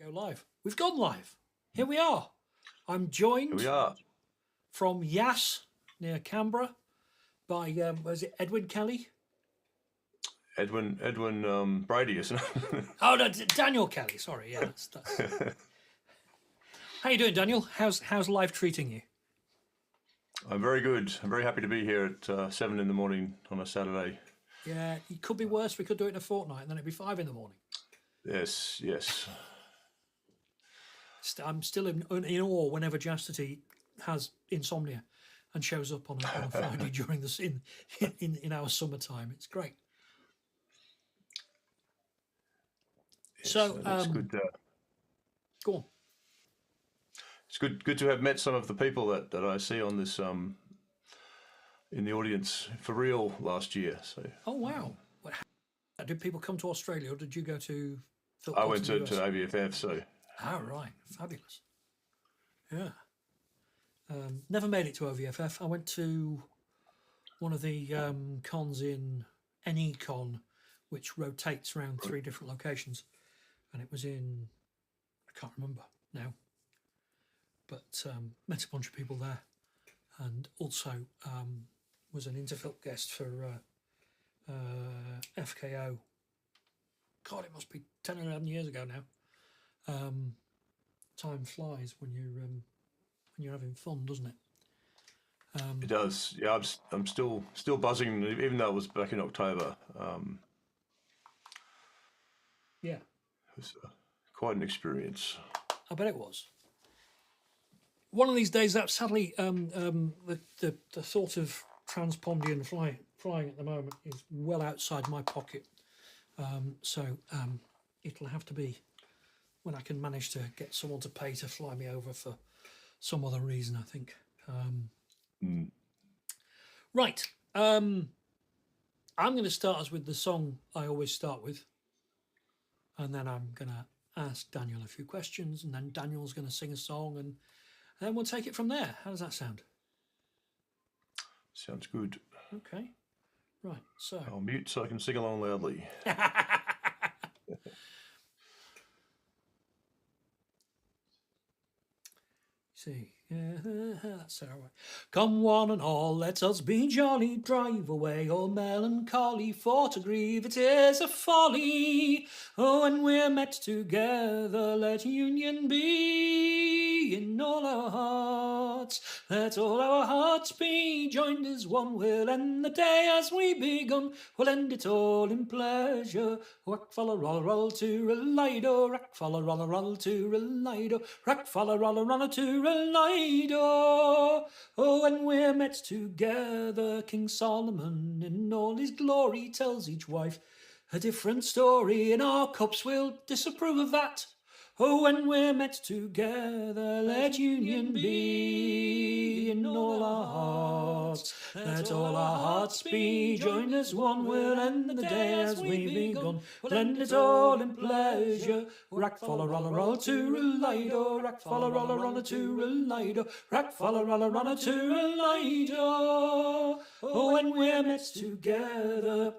Go live. We've gone live. Here we are. I'm joined from Yass near Canberra by was it Edwin Kelly? Edwin Brady, isn't it? Oh no, Daniel Kelly. Sorry, yeah. That's... How you doing, Daniel? How's life treating you? I'm very good. I'm very happy to be here at 7 in the morning on a Saturday. Yeah, it could be worse. We could do it in a fortnight, and then it'd be 5 in the morning. Yes. I'm still in awe whenever Chastity has insomnia and shows up on a Friday during the in our summertime. It's great. Yes, so it's good. Go on. It's good to have met some of the people that I see on this in the audience for real last year. So. Oh wow! Did people come to Australia, or did you go to? I went to ABFF. So. Oh right, fabulous. Yeah. Never made it to OVFF. I went to one of the cons in NECon, which rotates around 3 different locations, and it was in, I can't remember now, but met a bunch of people there, and also was an interfilk guest for FKO. God, it must be 10 or 11 years ago now. Time flies when you're having fun, doesn't it? It does. Yeah, I'm still buzzing, even though it was back in October. Yeah, it was quite an experience. I bet it was. One of these days, that sadly, the thought of transpondian flying at the moment is well outside my pocket. So it'll have to be when I can manage to get someone to pay to fly me over for some other reason, I think. Right. I'm going to start us with the song I always start with. And then I'm going to ask Daniel a few questions. And then Daniel's going to sing a song. And then we'll take it from there. How does that sound? Sounds good. Okay. Right. So I'll mute so I can sing along loudly. See, that's all right. Come one and all, let us be jolly, drive away all melancholy, for to grieve it is a folly. Oh, when we're met together, let union be in all our hearts. Let all our hearts be joined as one. We'll end the day as we begun, we'll end it all in pleasure. Rack falla roll roll to relido, rack falla roll roll to relido, rack falla roll roll to relido. Oh, when we're met together, King Solomon in all his glory tells each wife a different story. In our cups we'll disapprove of that. Oh, when we're met together, let union be in all our hearts. Let all our hearts be joined as one. We'll end the day as we begun, we'll end it all in pleasure. Rack falla rolla roll to relido, rack falla rolla rolla to relido, rack falla rolla rolla to relido. Oh, when we're met together.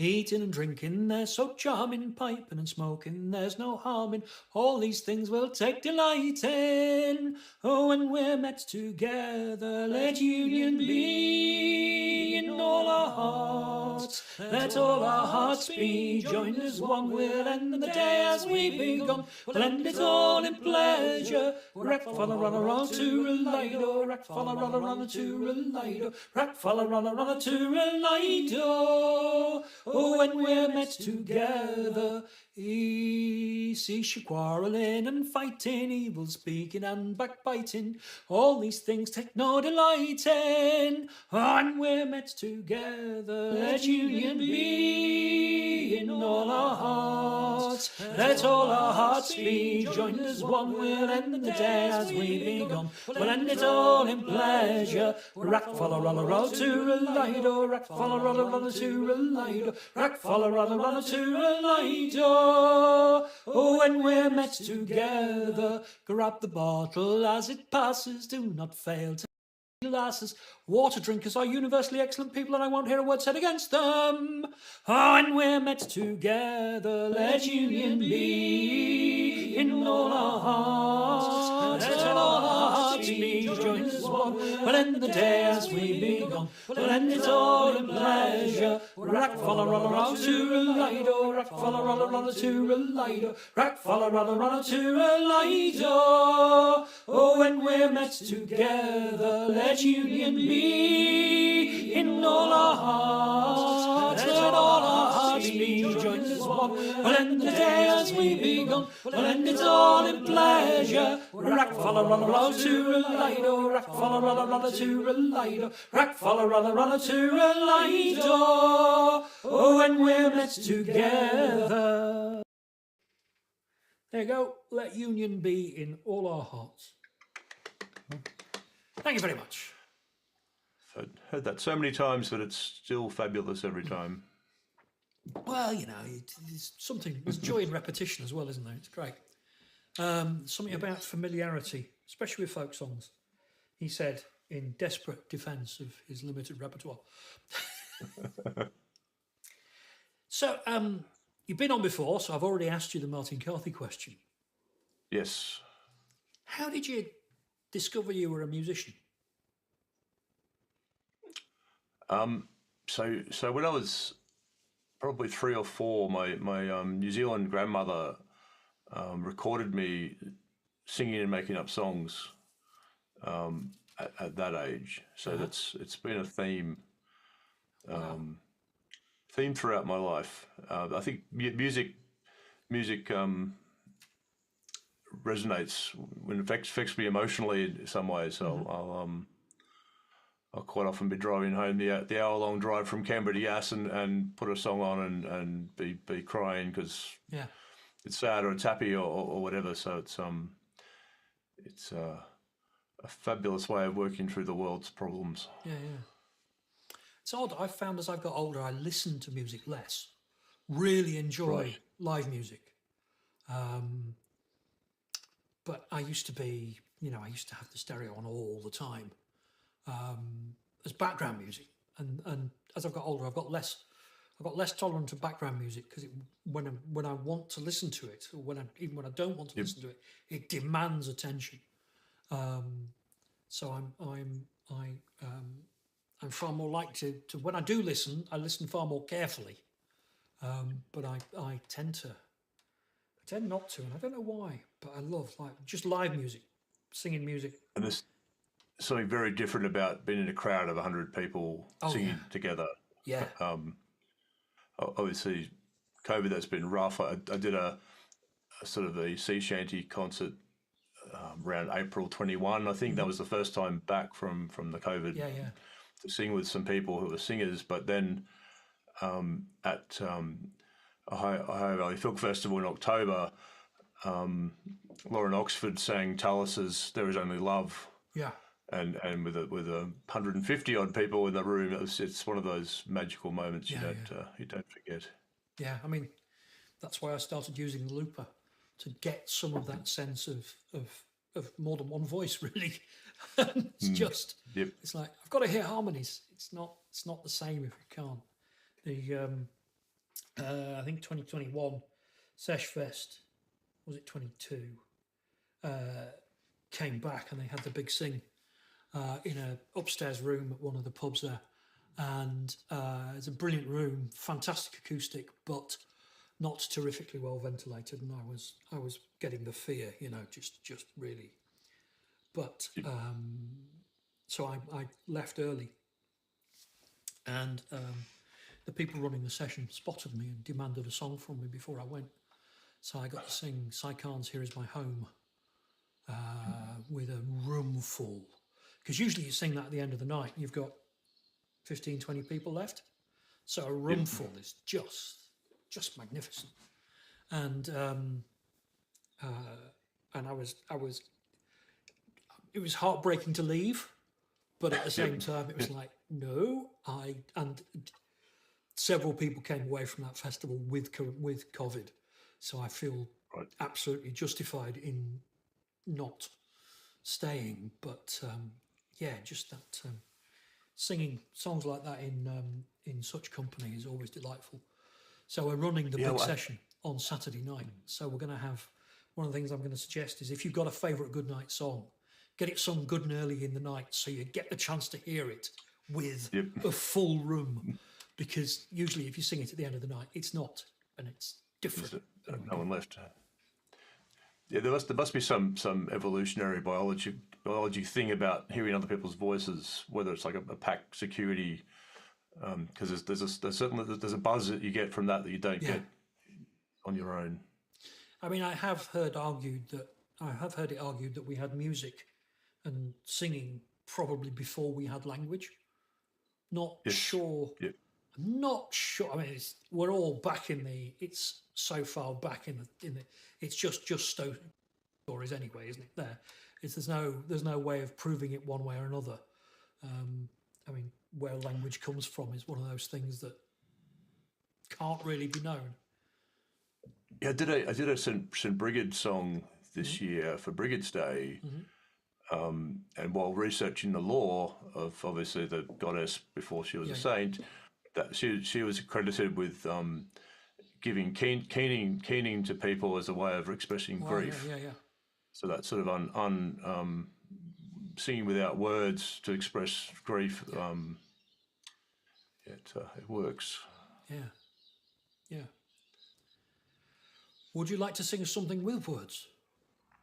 Eating and drinking, they're so charming, piping and smoking, there's no harm in. All these things we'll take delight in. Oh, when we're met together, let union be in all our hearts. Let all our hearts be joined as one. We'll end the day as we begun, we'll end it all in pleasure. Rack falla rolla roll to relido, rack falla rolla rolla to relido, rack falla rolla rolla to relido. Oh, when we're met together, cease your quarrelling and fighting, evil speaking and backbiting. All these things take no delight in. Oh, when we're met together, let union be in all our hearts. Let all our hearts be joined as one. We'll end the day as we begun, we'll end it all in pleasure. Rack falla rolla roll to relido, rack falla rolla rolla to relido, rack falla rolla rolla to relido. Oh, when we're met together, grab the bottle as it passes, do not fail to lasses, water drinkers are universally excellent people, and I won't hear a word said against them. Oh, and we're met together, let union be in all our hearts, let all our hearts be joined as one. We'll end the day as we be gone, we'll end it all in pleasure. Rack, follow, roller, roll, to Lido, rack, follow, roller, roller, to Lido, rack, follow, roller, roller, to Lido. Oh, when we're met together, let union be in all our hearts, let all our hearts be joined as one. We'll end the day as we be gone, we'll end it all in pleasure. Rack, follow, roller, roll, to Lido, rack, follow, roller, roller, to Lido, rack, follow, roller, roller, to Lido. Oh, when we're met together. There you go. Let union be in all our hearts. Thank you very much. I've heard that so many times, but it's still fabulous every time. Well, you know, it's something. There's joy in repetition as well, isn't there? It's great. Something about familiarity, especially with folk songs. He said in desperate defence of his limited repertoire. So, you've been on before, so I've already asked you the Martin Carthy question. Yes. How did you discover you were a musician? So when I was probably 3 or 4, my New Zealand grandmother recorded me singing and making up songs at that age. So it's been a theme throughout my life. I think music resonates when it affects me emotionally in some ways. So I'll quite often be driving home the hour-long drive from Canberra to Yass and put a song on and be crying because it's sad or it's happy or whatever. So it's a fabulous way of working through the world's problems. Yeah. It's odd. I've found as I've got older, I listen to music less. Really enjoy live music. But I used to be, I used to have the stereo on all the time as background music. And as I've got older, I've got less tolerant to background music because when I want to listen to it, or even when I don't want to listen to it, it demands attention. So I'm far more likely to when I do listen, I listen far more carefully. But I tend not to, and I don't know why. But I love just live music, singing music. And there's something very different about being in a crowd of 100 people singing together. Yeah. Obviously, COVID, that's been rough. I did a sort of a sea shanty concert around April 21. I think that was the first time back from the COVID. Yeah. To sing with some people who were singers, but then at Ohio Valley Filker Festival in October, Lauren Oxford sang Talas's "There Is Only Love." Yeah. And with 150 odd people in the room, it's one of those magical moments you don't forget. Yeah, I mean, that's why I started using the looper to get some of that sense of more than one voice, really. It's it's like I've got to hear harmonies. It's not the same if you can't. I think 2021 Sesh Fest, was it 22? Came back and they had the big sing in a upstairs room at one of the pubs there, and it's a brilliant room, fantastic acoustic, but not terrifically well ventilated, and I was getting the fear, just really. But so I left early, and the people running the session spotted me and demanded a song from me before I went. So I got to sing Cy Khan's "Here Is My Home" with a room full. Because usually you sing that at the end of the night and you've got 15, 20 people left. So a room full is just magnificent. And I was it was heartbreaking to leave, but at the same time it was like, no, and several people came away from that festival with COVID. So I feel absolutely justified in not staying, but yeah, just that singing songs like that in such company is always delightful. So we're running the big session on Saturday night. So we're going to have, one of the things I'm going to suggest is if you've got a favourite good night song, get it sung good and early in the night so you get the chance to hear it with a full room. Because usually if you sing it at the end of the night, it's not, and it's different. No one left. Yeah, there must be some evolutionary biology thing about hearing other people's voices, whether it's like a pack security, because there's a buzz that you get from that you don't get on your own. I mean, I have heard it argued that we had music and singing probably before we had language. Not sure. Yep. Not sure. I mean, we're all back in the. It's so far back in the. It's just stories anyway, isn't it? There's no way of proving it one way or another. I mean, where language comes from is one of those things that can't really be known. Yeah, I did a St. Brigid song this year for Brigid's Day, and while researching the lore of obviously the goddess before she was a saint, that she was credited with giving keening to people as a way of expressing grief. Yeah. So that sort of singing without words to express grief, it works. Yeah. Would you like to sing something with words?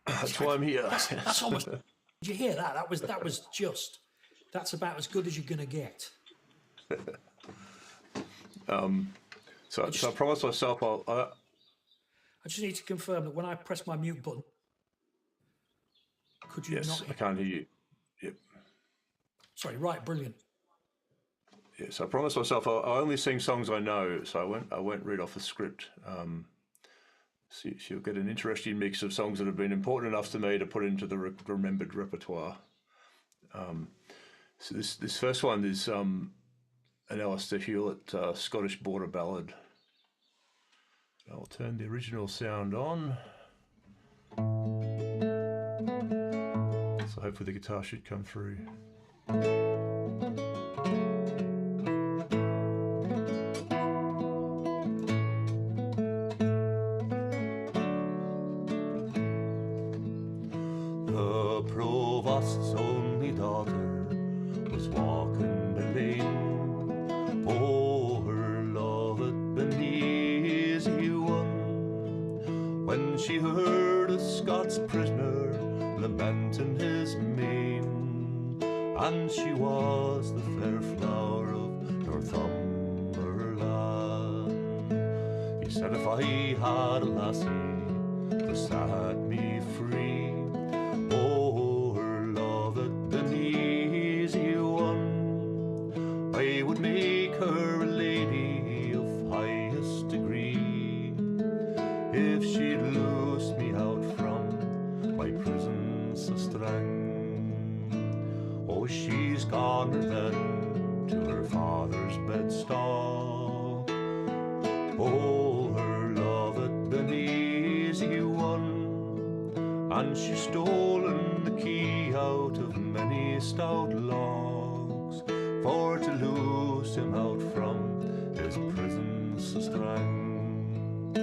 That's why I'm here. That's almost. Did you hear that? That's about as good as you're going to get. So I promised myself I just need to confirm that when I press my mute button, could you not? Yes, I can't hear you. Yep. Sorry, right, brilliant. Yes, I promised myself I'll only sing songs I know, so I won't read off the script. So you'll get an interesting mix of songs that have been important enough to me to put into the remembered repertoire. So this first one is an Alistair Hewlett Scottish border ballad. I'll turn the original sound on. So hopefully the guitar should come through. The provost's only daughter was walking the lane. Oh, her loved Beneezy one, when she heard a Scots prisoner lamenting his mane, and she was the fair flower of Northumberland. He said, if I had a lassie to set me free, oh, her loved Beneezy one, I would make her a lady of highest degree, if she'd loose me out from my prison so strong. Oh, she's gone then to her father's bedstock. Oh, her loved Beneezy one, and she's stolen the key out of many stout logs, for to loose him out from his prison so strong.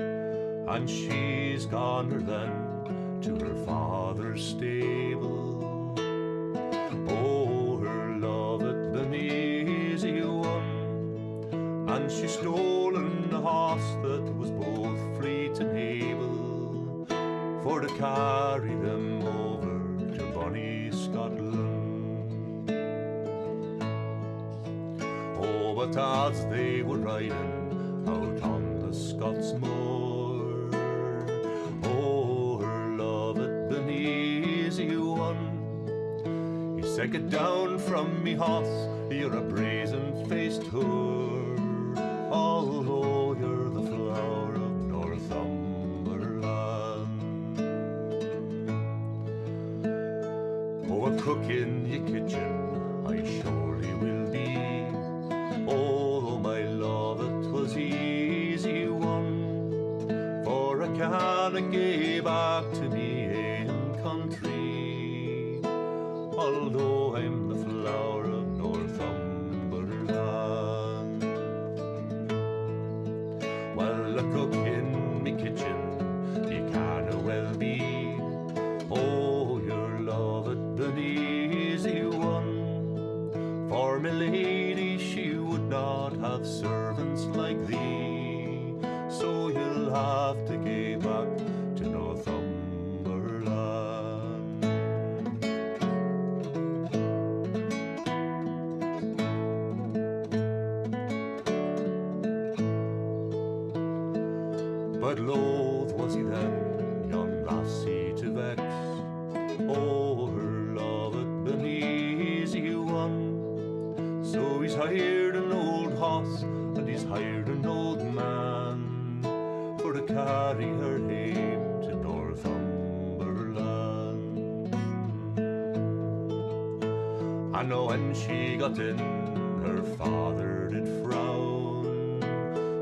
And she's gone then to her father's stable. Oh, her loved Beneezy one, and she's stolen the horse that was both fleet and able, for to carry them over to bonny Scotland. Oh, but as they were riding out on the Scots moor, oh, her loved Beneezy one, he said, get down from me horse, you're a brazen-faced whore, although you're the flower of Northumberland. Oh, a cook in your kitchen I surely will be, although my love it was easy one, for I canna gae back to me ain country, although I'm the servants like thee, so you'll have to go back to Northumberland. But loath was he then, young lassie, to vex. Oh, her love had been easy won. So he's hired an old hoss and he's hired an old man for to carry her home to Northumberland. I know when she got in, her father did frown,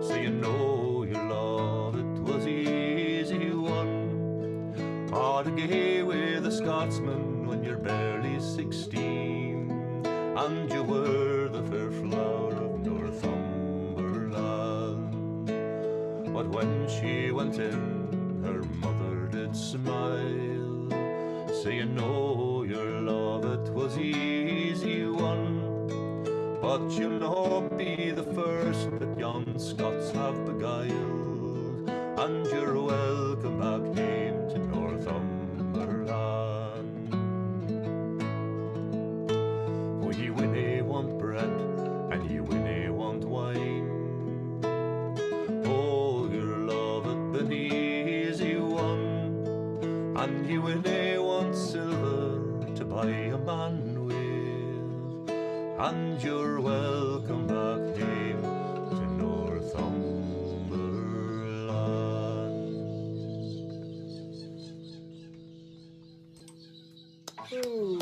saying, "No, your love, it was easy won. Ah, to go with a Scotsman when you're barely 16, and you were the fair flower of Northumberland." But when she went in, her mother did smile, saying, "No, your love, it was easy won. But you'll not be the first that young Scots have beguiled, and you're welcome back home to Northumberland. For ye winna want bread, and ye winna want wine. Oh, your love had been easy won, and ye winna want silver to buy a man with. And you're welcome back home to Northumberland." Oh.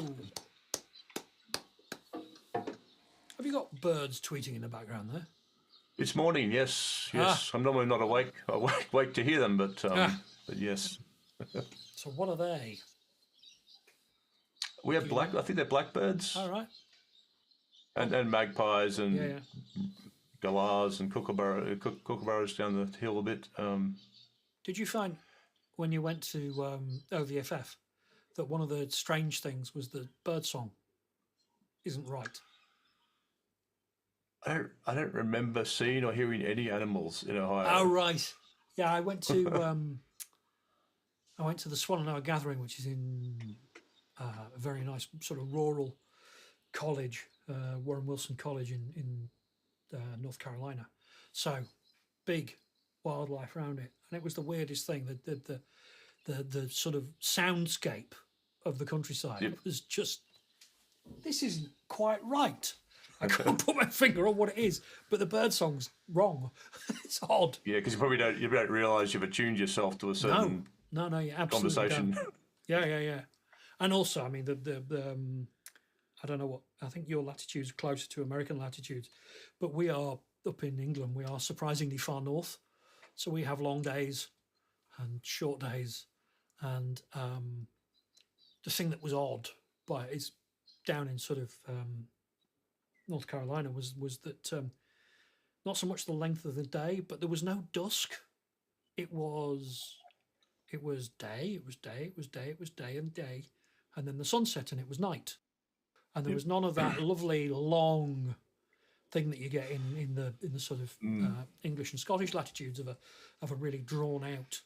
Have you got birds tweeting in the background there? It's morning, yes. I'm normally not awake to hear them, but yes. So what are they? We have I think they're blackbirds. All right. And magpies and Yeah. galahs and kookaburras down the hill a bit. Did you find when you went to OVFF that one of the strange things was the bird song isn't right? I don't remember seeing or hearing any animals in Ohio. Oh right, yeah. I went to the Swannanoa Gathering, which is in a very nice sort of rural college, Warren Wilson College in North Carolina. So big wildlife around it, and it was the weirdest thing. The sort of soundscape of the countryside was just, this isn't quite right. I can't put my finger on what it is, but the bird song's wrong. It's odd. Yeah, because you don't realise you've attuned yourself to a certain you absolutely conversation. don't. Yeah. And also, I mean, the I don't know what, I think your latitude's closer to American latitudes, but we are up in England. We are surprisingly far north, so we have long days and short days. And the thing that was odd, but it's down in sort of North Carolina, was that not so much the length of the day, but there was no dusk. It was day, and then the sunset, and it was night. And there was none of that lovely long thing that you get in the sort of English and Scottish latitudes of a really drawn out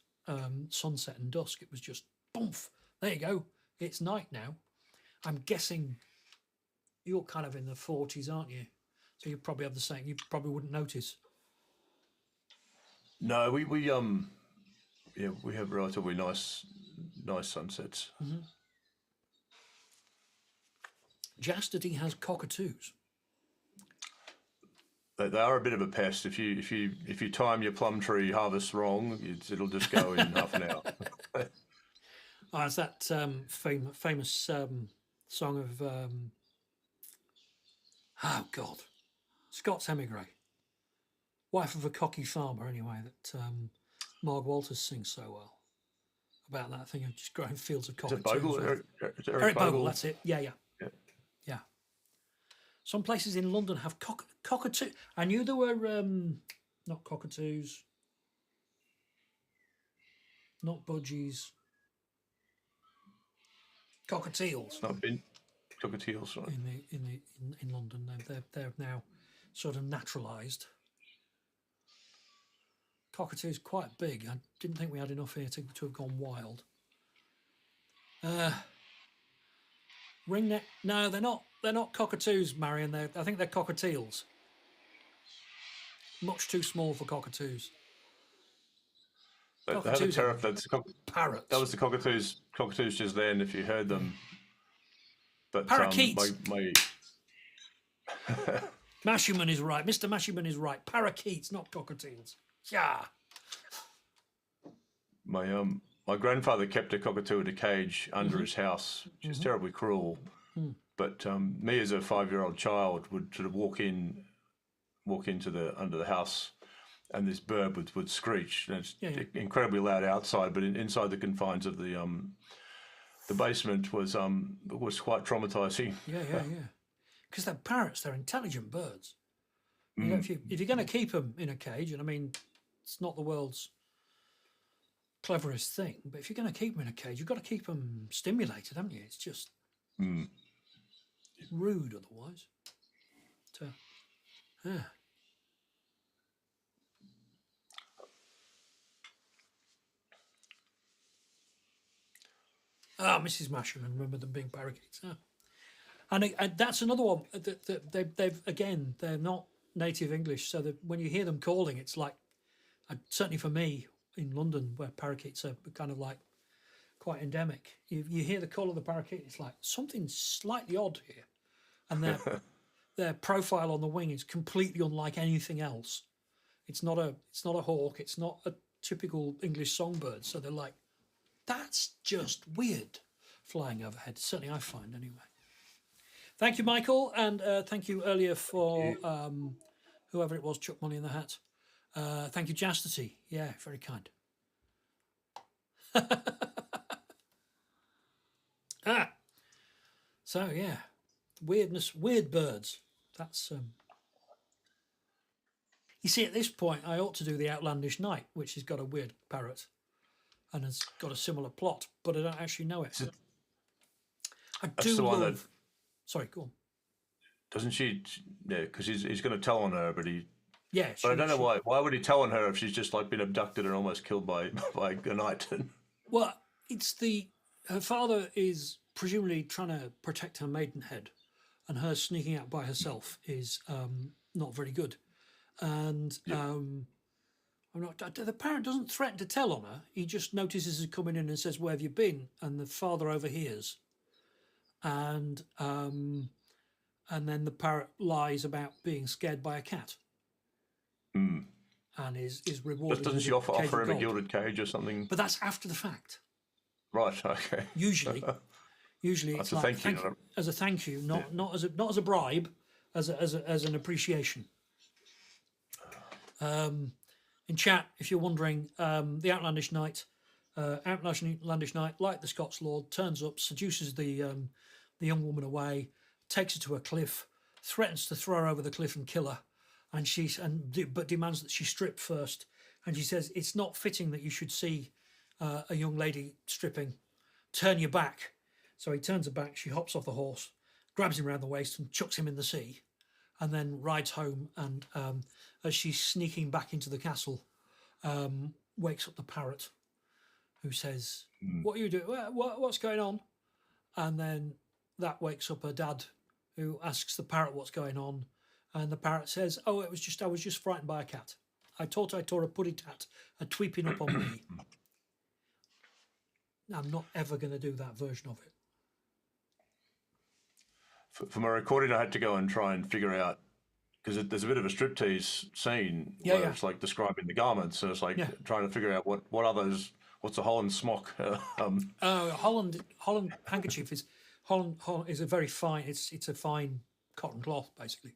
sunset and dusk. It was just boom, there you go, it's night now. I'm guessing you're kind of in the 40s, aren't you? So you probably have the same. You probably wouldn't notice. No, we have relatively nice sunsets. Mm-hmm. Chastity has cockatoos. They are a bit of a pest. If you time your plum tree harvest wrong, it'll just go in half an hour. Oh, it's that famous song of oh God, Scott's Emigre, wife of a cocky farmer. Anyway, that Marg Walters sings so well about that thing of just growing fields of cockatoos. Eric Bogle, that's it. Yeah. Some places in London have cockatoo. I knew there were not cockatoos, not budgies, cockatiels. Not been cockatiels, right? In London, they're now sort of naturalised. Cockatoo's quite big. I didn't think we had enough here to have gone wild. Ringneck? No, they're not. They're not cockatoos, Marion. I think they're cockatiels. Much too small for cockatoos. They had a Cockatoos parrots. That was the cockatoos just then. If you heard them, but parakeets. my Mashuman is right. Mr. Mashuman is right. Parakeets, not cockatiels. Yeah. My grandfather kept a cockatoo in a cage under his house, which is terribly cruel. But me as a 5-year-old child would sort of walk into under the house, and this bird would screech. And it's incredibly loud outside, but inside the confines of the basement was quite traumatizing. Yeah. Because they're parrots, they're intelligent birds. You know, if you're going to keep them in a cage, and I mean, it's not the world's cleverest thing, but if you're going to keep them in a cage, you've got to keep them stimulated, haven't you? It's just rude otherwise. So, Mrs. Masherman, remember them being parakeets. And that's another one that they're not native English, so that when you hear them calling, it's like, certainly for me in London, where parakeets are kind of like quite endemic, you hear the call of the parakeet, it's like something slightly odd here, and their profile on the wing is completely unlike anything else. It's not a hawk, it's not a typical English songbird, so they're like, that's just weird flying overhead. Certainly I find anyway. Thank you, Michael, and thank you earlier for whoever it was, Chuck Money in the Hat. Thank you, Chastity. Yeah, very kind. So yeah, weird birds. That's You see, at this point, I ought to do The Outlandish Night, which has got a weird parrot and has got a similar plot, but I don't actually know it. I do love. Sorry, go on. Doesn't she? Yeah, because he's going to tell on her, but he. Yeah, but I don't know why. Why would he tell on her if she's just like been abducted and almost killed by a knight? Well, her father is presumably trying to protect her maidenhead, and her sneaking out by herself is not very good. And the parent doesn't threaten to tell on her. He just notices her coming in and says, "Where have you been?" And the father overhears, and then the parrot lies about being scared by a cat. And is rewarded. But doesn't she offer him a gilded cage or something? But that's after the fact. Right. Okay. Usually it's like thank you, as a thank you, not as a bribe, as an appreciation. In chat, if you're wondering, the Outlandish Knight, like the Scots Lord, turns up, seduces the young woman away, takes her to a cliff, threatens to throw her over the cliff and kill her, but demands that she strip first. And she says, "It's not fitting that you should see a young lady stripping. Turn your back." So he turns her back. She hops off the horse, grabs him around the waist, and chucks him in the sea, and then rides home. And as she's sneaking back into the castle, wakes up the parrot, who says, "What are you doing? What's going on?" And then that wakes up her dad, who asks the parrot what's going on. And the parrot says, "Oh, I was just frightened by a cat. I thought I tore a puddy tat, a tweeping up on me." I'm not ever going to do that version of it. For my recording, I had to go and try and figure out, because there's a bit of a striptease scene where it's like describing the garments, so it's like trying to figure out what's a Holland smock. Holland handkerchief is Holland is a very fine. It's a fine cotton cloth, basically.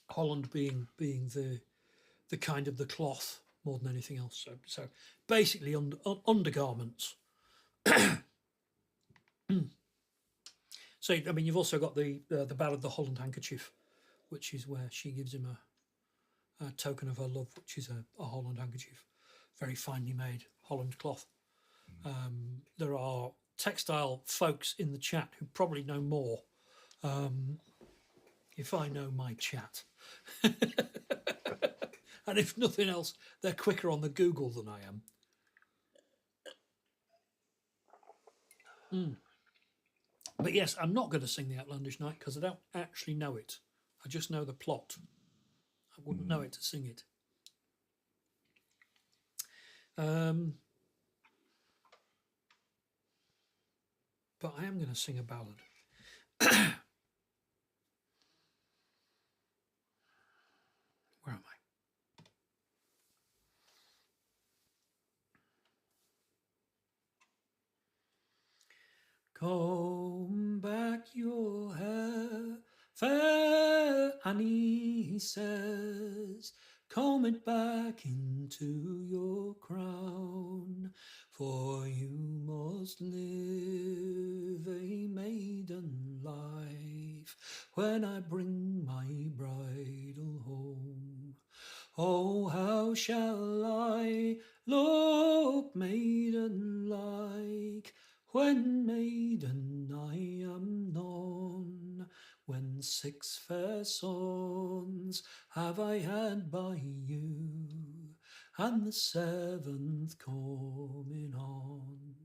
Holland being the kind of the cloth more than anything else. So basically undergarments. So I mean, you've also got the Ballad of the Holland Handkerchief, which is where she gives him a token of her love, which is a Holland handkerchief, very finely made Holland cloth. There are textile folks in the chat who probably know more. If I know my chat. And if nothing else, they're quicker on the Google than I am. But yes, I'm not going to sing The Outlandish Night because I don't actually know it. I just know the plot. I wouldn't know it to sing it. But I am going to sing a ballad. Where am I? Comb back your hair, fair Annie, he says. Comb it back into your crown, for you must live a maiden life when I bring my bridal home. Oh, how shall I look maiden-like when maiden I am none? When 6 fair sons have I had by you, and the 7th coming on.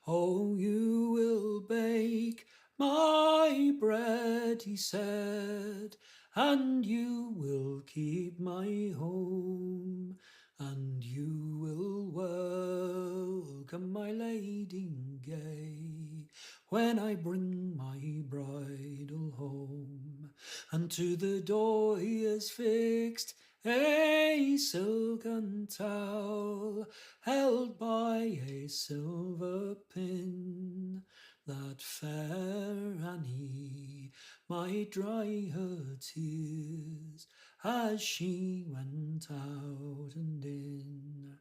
Oh, you will bake my bread, he said, and you will keep my home, and you will welcome my lady gay when I bring my bridal home. And to the door he has fixed a silken towel held by a silver pin, that fair Annie might dry her tears as she went out and in.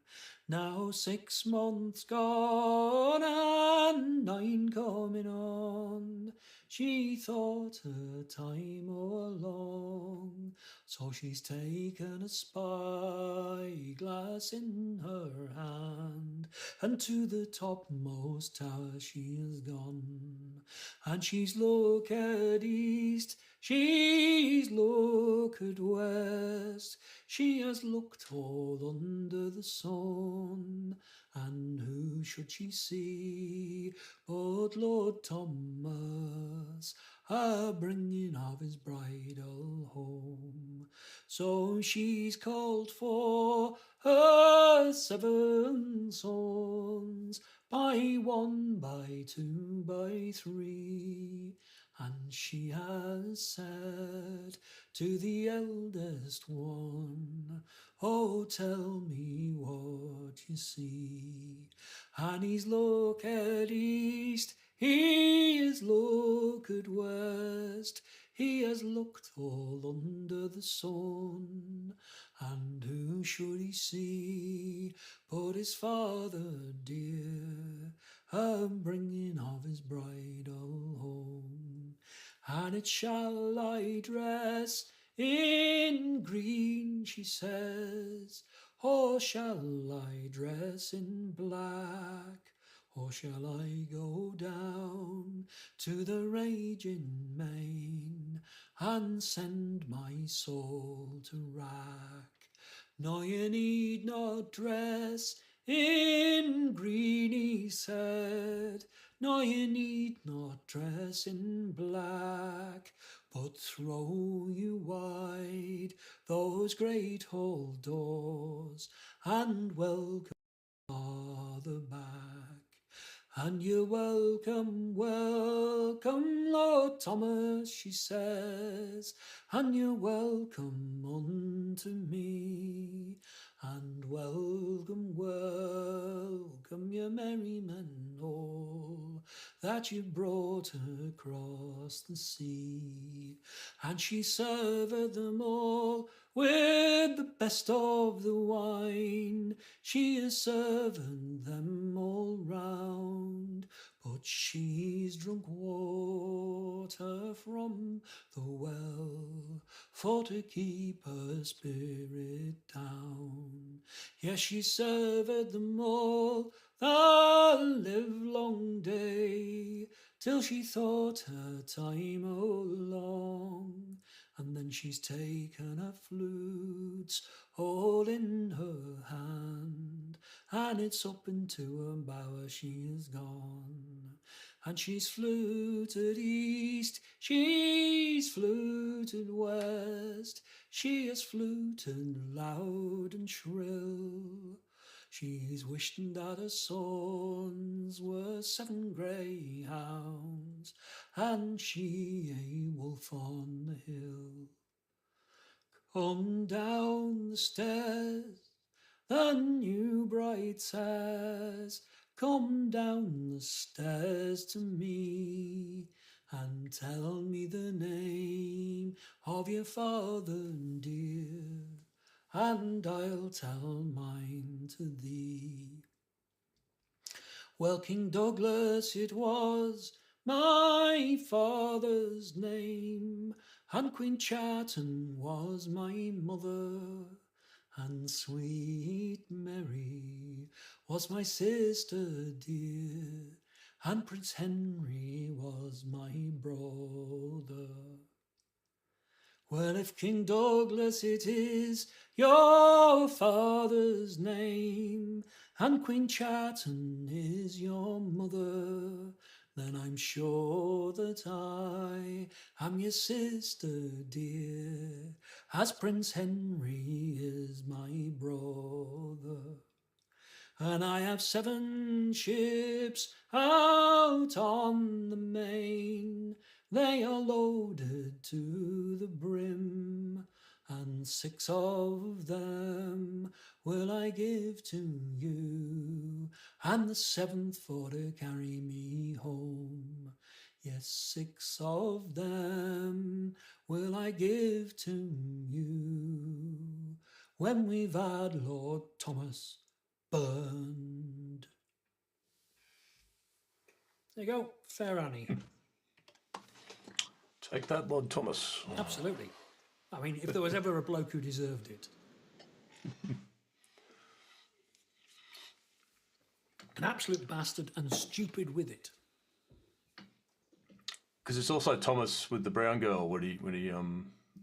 Now 6 months gone and 9 coming on, she thought her time all along, so she's taken a spyglass in her hand, and to the topmost tower she has gone. And she's looked east, she's looked west, she has looked all under the sun, and who should she see but Lord Thomas, a bringing of his bridal home. So she's called for her 7 sons, by 1, by 2, by 3, and she has said to the eldest one, oh, tell me what you see. And he's looked east, he has looked west, he has looked all under the sun, and who should he see but his father dear, a bringing of his bridal home. And it shall I dress in green, she says, or shall I dress in black? Or shall I go down to the raging main and send my soul to wrack? No, you need not dress in green, he said, no, you need not dress in black, but throw you wide those great hall doors and welcome father back. And you're welcome, welcome, Lord Thomas, she says, and you're welcome unto me, and welcome, welcome, you merry men all, that you brought across the sea. And she served them all with the best of the wine, she is serving them all round, but she's drunk water from the well for to keep her spirit down. Yes, she served them all the livelong day, till she thought her time all long, and then she's taken her flutes all ball in her hand, and it's up into her bower she is gone. And she's fluted east, she's fluted west, she has fluted loud and shrill. She's wishing that her sons were 7 greyhounds, and she a wolf on the hill. Come down the stairs, the new bride says, come down the stairs to me, and tell me the name of your father dear, and I'll tell mine to thee. Well, King Douglas it was my father's name, and Queen Charton was my mother, and sweet Mary was my sister dear, and Prince Henry was my brother. Well, if King Douglas it is your father's name, and Queen Charton is your mother, then I'm sure that I am your sister dear, as Prince Henry is my brother. And I have 7 ships out on the main, they are loaded to the brim, and 6 of them will I give to you, and the 7th for to carry me home. Yes, 6 of them will I give to you, when we've had Lord Thomas burned. There you go, Fair Annie. Take that, Lord Thomas. Absolutely. I mean, if there was ever a bloke who deserved it. An absolute bastard and stupid with it. Because it's also Thomas with the brown girl when he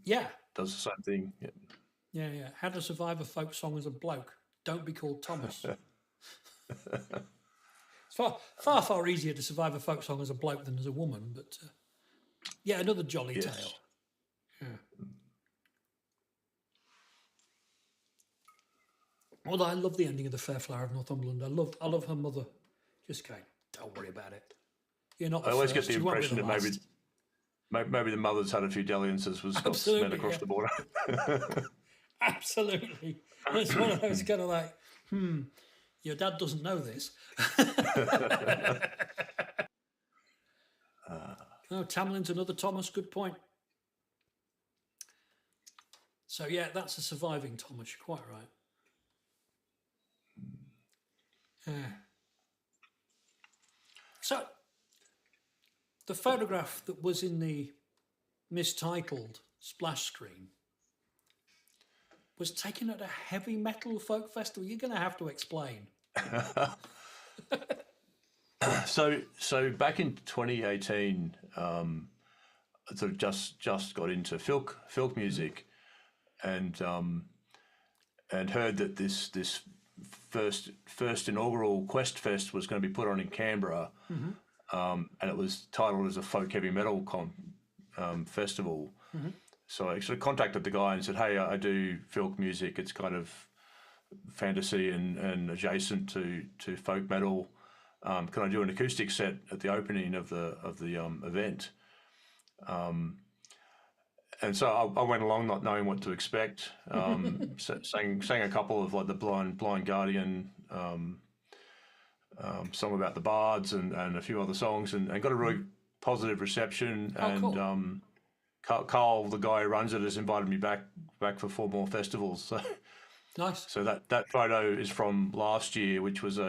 Yeah. does the same thing. Yeah. Yeah. How to survive a folk song as a bloke. Don't be called Thomas. It's far easier to survive a folk song as a bloke than as a woman, but yeah, another jolly Yes. tale. Yeah. Although I love the ending of The Fair Flower of Northumberland. I love her mother just going, don't worry about it. You're not the I always first, get the you won't be impression the that last. maybe the mother's had a few dalliances with Scotsmen Absolutely, across yeah. the border. Absolutely. It's one of those kind of like, your dad doesn't know this. Oh, Tamlin's another Thomas, good point. So yeah, that's a surviving Thomas, you're quite right. Yeah. So, the photograph that was in the mistitled splash screen was taken at a heavy metal folk festival. You're going to have to explain. So back in 2018, I sort of just got into filk music, and heard that this first inaugural QuestFest was going to be put on in Canberra, and it was titled as a folk heavy metal festival. So I actually contacted the guy and said, "Hey, I do filk music. It's kind of fantasy and adjacent to folk metal. Can I do an acoustic set at the opening of the event?" And so I went along not knowing what to expect. Sang a couple of like the Blind Guardian song about the bards and a few other songs, and got a really positive reception. Oh, and cool. Carl, the guy who runs it, has invited me back for 4 more festivals. So Nice. so that photo is from last year, which was so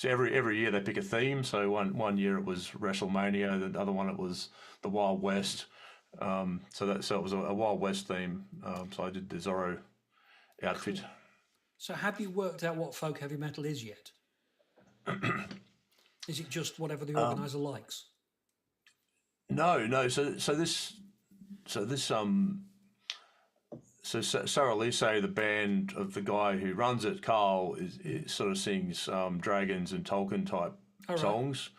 every year they pick a theme. So one year it was WrestleMania, the other one it was the Wild West. So it was a Wild West theme. So I did the Zorro outfit. Cool. So have you worked out what folk heavy metal is yet? Is it just whatever the organizer likes? No. So this So Sarah Lise, the band of the guy who runs it, Carl, is sort of sings Dragons and Tolkien type songs.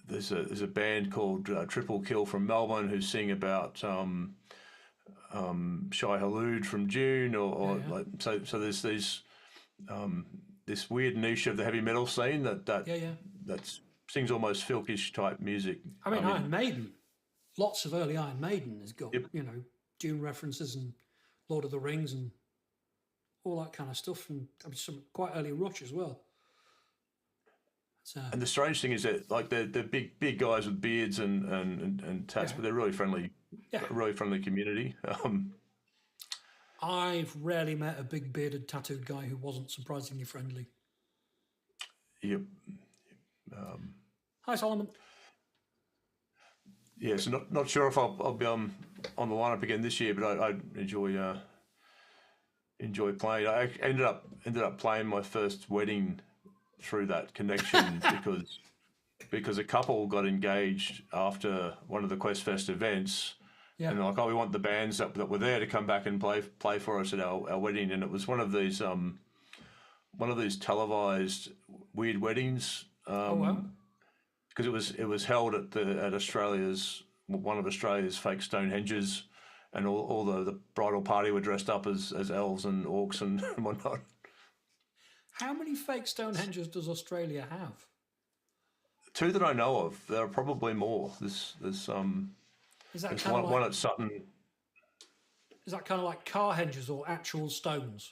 There's a band called Triple Kill from Melbourne who sing about Shai Hulud from Dune, like so there's these this weird niche of the heavy metal scene that sings almost filkish type music. I mean, Iron Maiden, lots of early Iron Maiden has got Dune references and Lord of the Rings and all that kind of stuff, and some quite early Rush as well. So, and the strange thing is that like they're big guys with beards and tats, but they're really friendly, really friendly community. I've rarely met a big bearded tattooed guy who wasn't surprisingly friendly. Yep. Hi, Solomon. Yeah, so not sure if I'll be on the lineup again this year, but I enjoy playing. I ended up playing my first wedding through that connection because a couple got engaged after one of the QuestFest events. Yeah. And they're like, oh, we want the bands that were there to come back and play for us at our wedding. And it was one of these televised weird weddings. Oh wow! Because it was held at one of Australia's fake Stonehenges, and all the bridal party were dressed up as elves and orcs and whatnot. How many fake Stonehenges does Australia have? Two that I know of. There are probably more. There's is that kind of one at Sutton. Is that kind of like car henges or actual stones?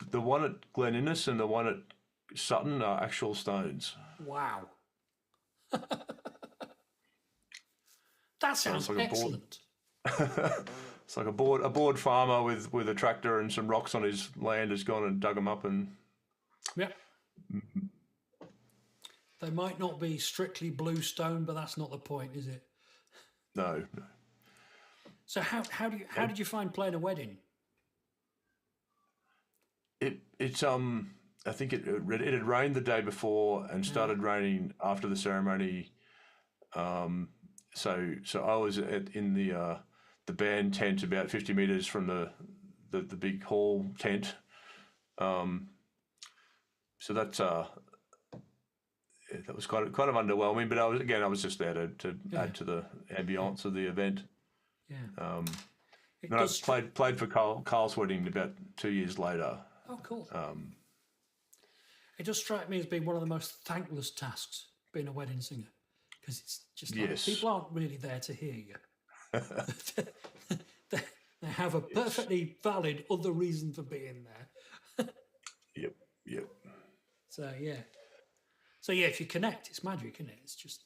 The one at Glen Innes and the one at Sutton are actual stones. Wow. That sounds like excellent. It's like a bored farmer with a tractor and some rocks on his land has gone and dug them up and. Yeah. They might not be strictly blue stone, but that's not the point, is it? No. So how did you find playing a wedding? It's I think it had rained the day before and started raining after the ceremony. So I was in the band tent about 50 meters from the big hall tent. So that was kind of underwhelming, but I was just there to add to the ambience of the event. Yeah. Then I played for Carl's wedding about 2 years later. Oh, cool. It does strike me as being one of the most thankless tasks, being a wedding singer, because it's just like people aren't really there to hear you. They have a perfectly valid other reason for being there. Yep. So if you connect, it's magic, isn't it? It's just,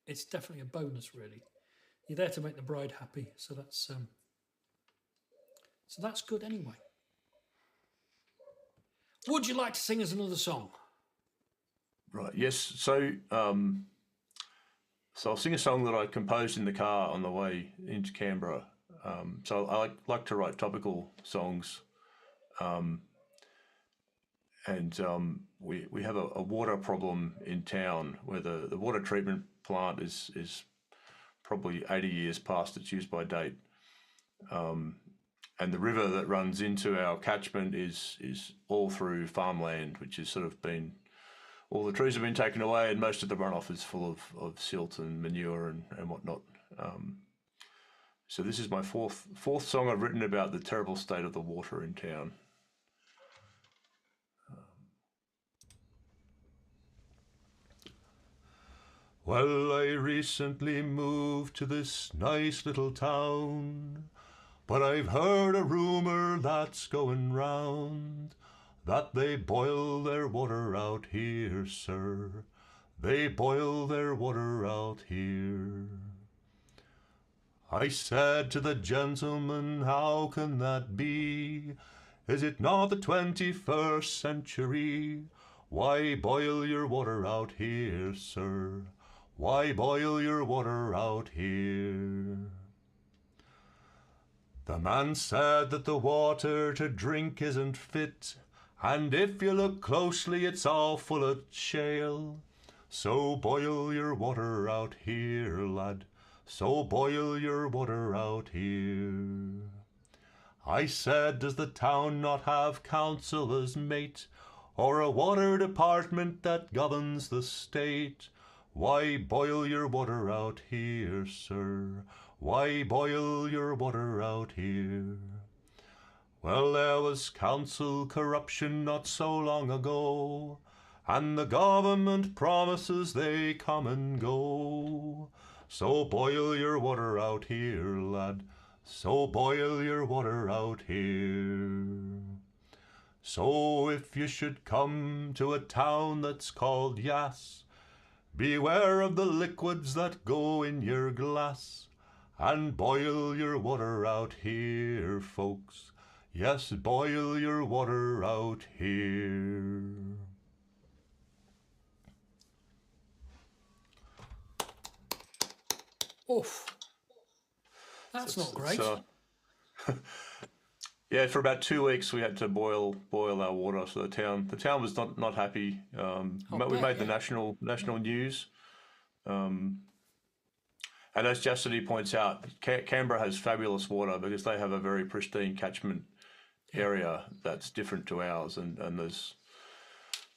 it's definitely a bonus, really. You're there to make the bride happy, so that's good anyway. Would you like to sing us another song? Right. Yes. So I'll sing a song that I composed in the car on the way into Canberra. So I like to write topical songs, and we have a water problem in town where the water treatment plant is probably 80 years past its use by date. And the river that runs into our catchment is all through farmland, which has sort of been, all the trees have been taken away and most of the runoff is full of silt and manure and whatnot. So this is my fourth song I've written about the terrible state of the water in town. Well, I recently moved to this nice little town, but I've heard a rumour that's going round that they boil their water out here, sir. They boil their water out here. I said to the gentleman, how can that be? Is it not the 21st century? Why boil your water out here, sir? Why boil your water out here? The man said that the water to drink isn't fit, and if you look closely it's all full of shale. So boil your water out here, lad. so boil your water out here. I said, does the town not have councillors, mate, or a water department that governs the state? Why boil your water out here, sir? Why boil your water out here? Well, there was council corruption not so long ago, and the government promises they come and go. So boil your water out here, lad. So boil your water out here. So if you should come to a town that's called Yass, beware of the liquids that go in your glass, and boil your water out here, folks. Yes, boil your water out here. Oof. That's not great. So, yeah, for about 2 weeks we had to boil our water. So the town was not happy. We made the national news. And as Chastity points out, Canberra has fabulous water because they have a very pristine catchment area that's different to ours. And there's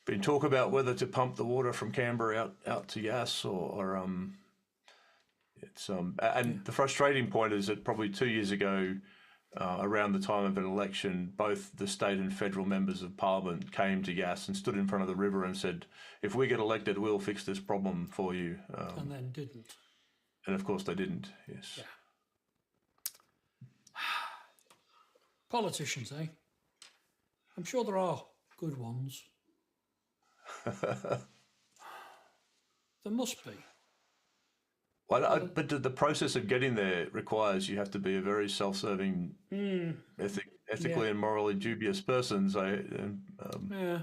been talk about whether to pump the water from Canberra out to Yass or it's and the frustrating point is that probably 2 years ago, around the time of an election, both the state and federal members of parliament came to Yass and stood in front of the river and said, if we get elected, we'll fix this problem for you. And then didn't. And of course they didn't, yes. Yeah. Politicians, eh? I'm sure there are good ones. There must be. Well, but the process of getting there requires you have to be a very self-serving, ethically and morally dubious person. So, yeah.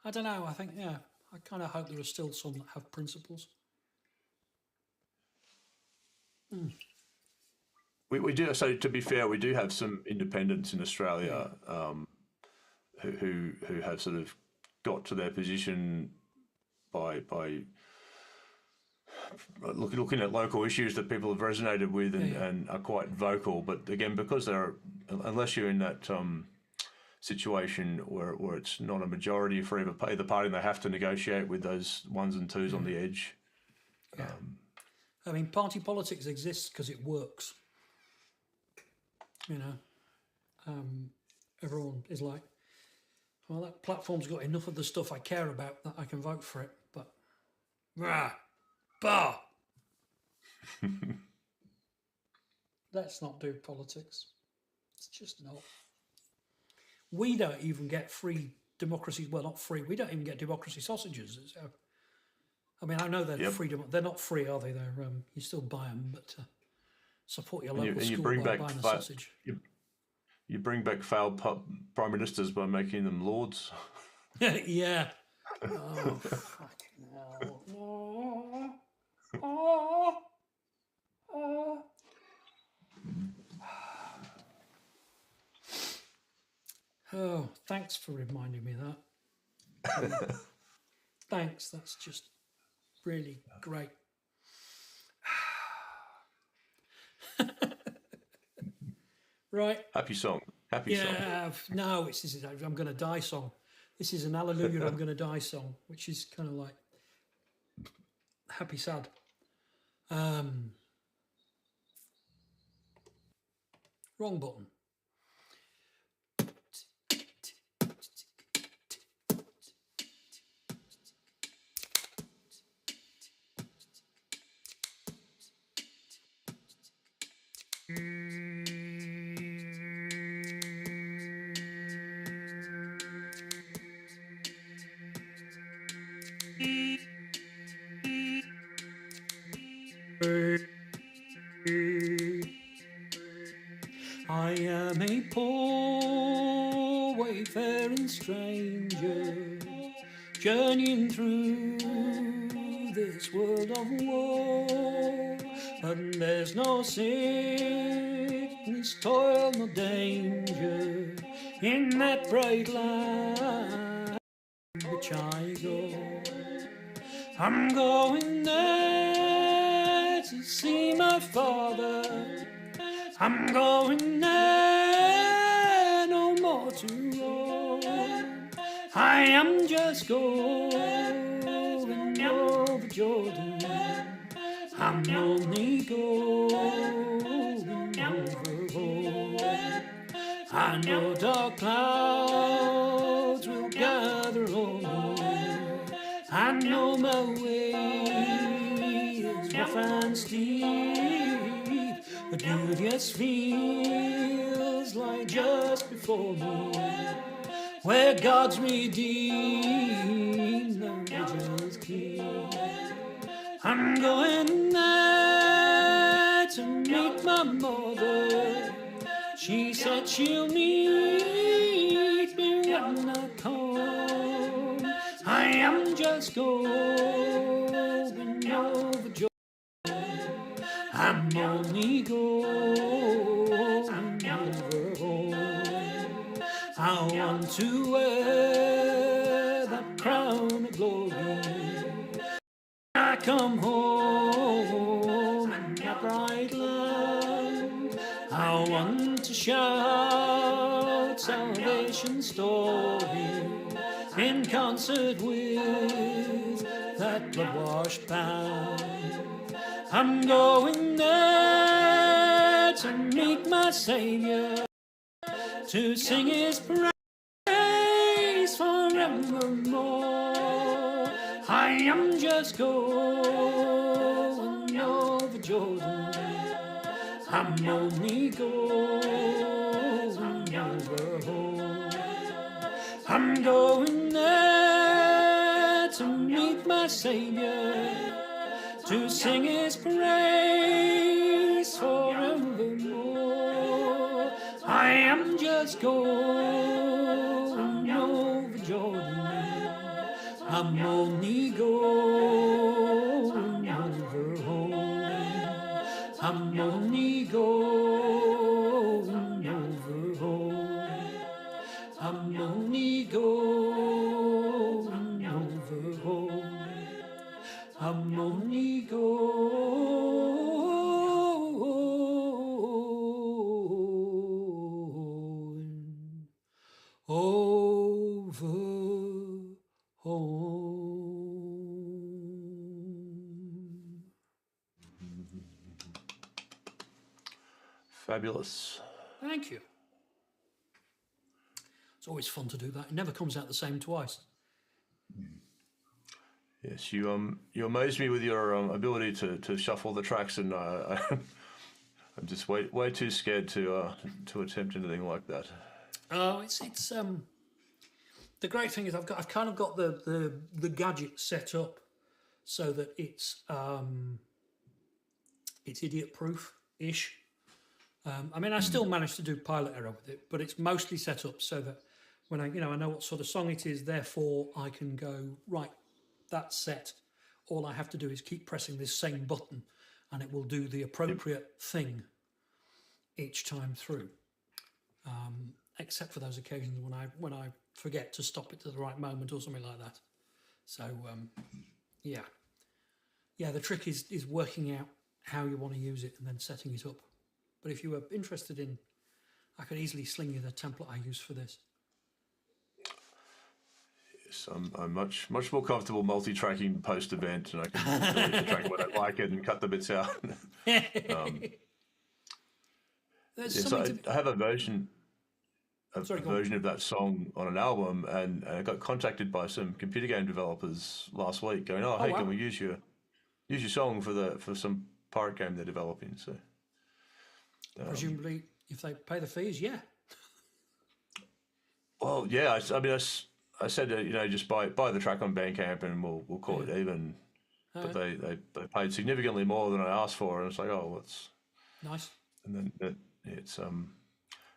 I don't know. I think, I kind of hope there are still some that have principles. We do. So to be fair, we do have some independents in Australia who have sort of got to their position by looking at local issues that people have resonated with and are quite vocal. But again, because they're, unless you're in that situation where it's not a majority for either party, and they have to negotiate with those ones and twos on the edge. Yeah. I mean, party politics exists because it works. You know, everyone is like, well, that platform's got enough of the stuff I care about that I can vote for it, but let's not do politics. It's just not. We don't even get free democracy. Well, not free. We don't even get democracy sausages. So, I mean, I know they're free. They're not free, are they? They're you still buy them, but support your local school by buying a sausage. You bring back failed prime ministers by making them lords. Yeah. Oh, fucking hell. No. Oh, thanks for reminding me of that. Thanks, that's just really great. Right. Happy song. Happy song. Yeah, no, this is I'm going to die song. This is an Hallelujah, I'm going to die song, which is kind of like happy, sad. Wrong button. I am a poor wayfaring stranger, journeying through this world of woe. And there's no sickness, toil, no danger in that bright light which I go. I'm going there to to see my father. I'm going there, no more to roam. I am just going over Jordan. I'm only going over home. I know dark clouds will gather on me. I know my way is rough and steep, but beauteous fields lie just before me, where God's redeemed the angels keep. I'm going there to meet my mother. She said she'll meet me when I come. I am just going over Jordan. I'm only going over home. I want to wear that crown of glory. I come home in that bright land. I want to shout salvation's story in concert with that blood-washed band. I'm going there to meet my Savior, to sing His praise forevermore. I am just going over Jordan. I'm only going over home. I'm going there to meet my Savior, to sing His praise forevermore. I am just going over Jordan. I'm only going over home. I'm only going over home. I'm only going over home. I'm only going over home. Fabulous. Thank you. It's always fun to do that. It never comes out the same twice. Yes, you amaze me with your ability to shuffle the tracks, and I'm just way too scared to attempt anything like that. It's the great thing is I've kind of got the gadget set up so that it's idiot proof ish. I mean, I still manage to do pilot error with it, but it's mostly set up so that when I know what sort of song it is, therefore I can go, right, that's set. All I have to do is keep pressing this same button and it will do the appropriate thing each time through. Except for those occasions when I forget to stop it to the right moment or something like that. So, yeah. The trick is working out how you want to use it and then setting it up. But if you were interested in, I could easily sling you the template I use for this. Yes, I'm much more comfortable multi-tracking post-event, and I can delete the track when I like it and cut the bits out. I have a version of that song on an album, and I got contacted by some computer game developers last week, going, "Oh, hey, wow. Can we use your song for some pirate game they're developing?" So. Presumably, if they pay the fees, yeah. Well, yeah. I said just buy the track on Bandcamp and we'll call it even. But they paid significantly more than I asked for, and it's like, oh, what's nice. And then it's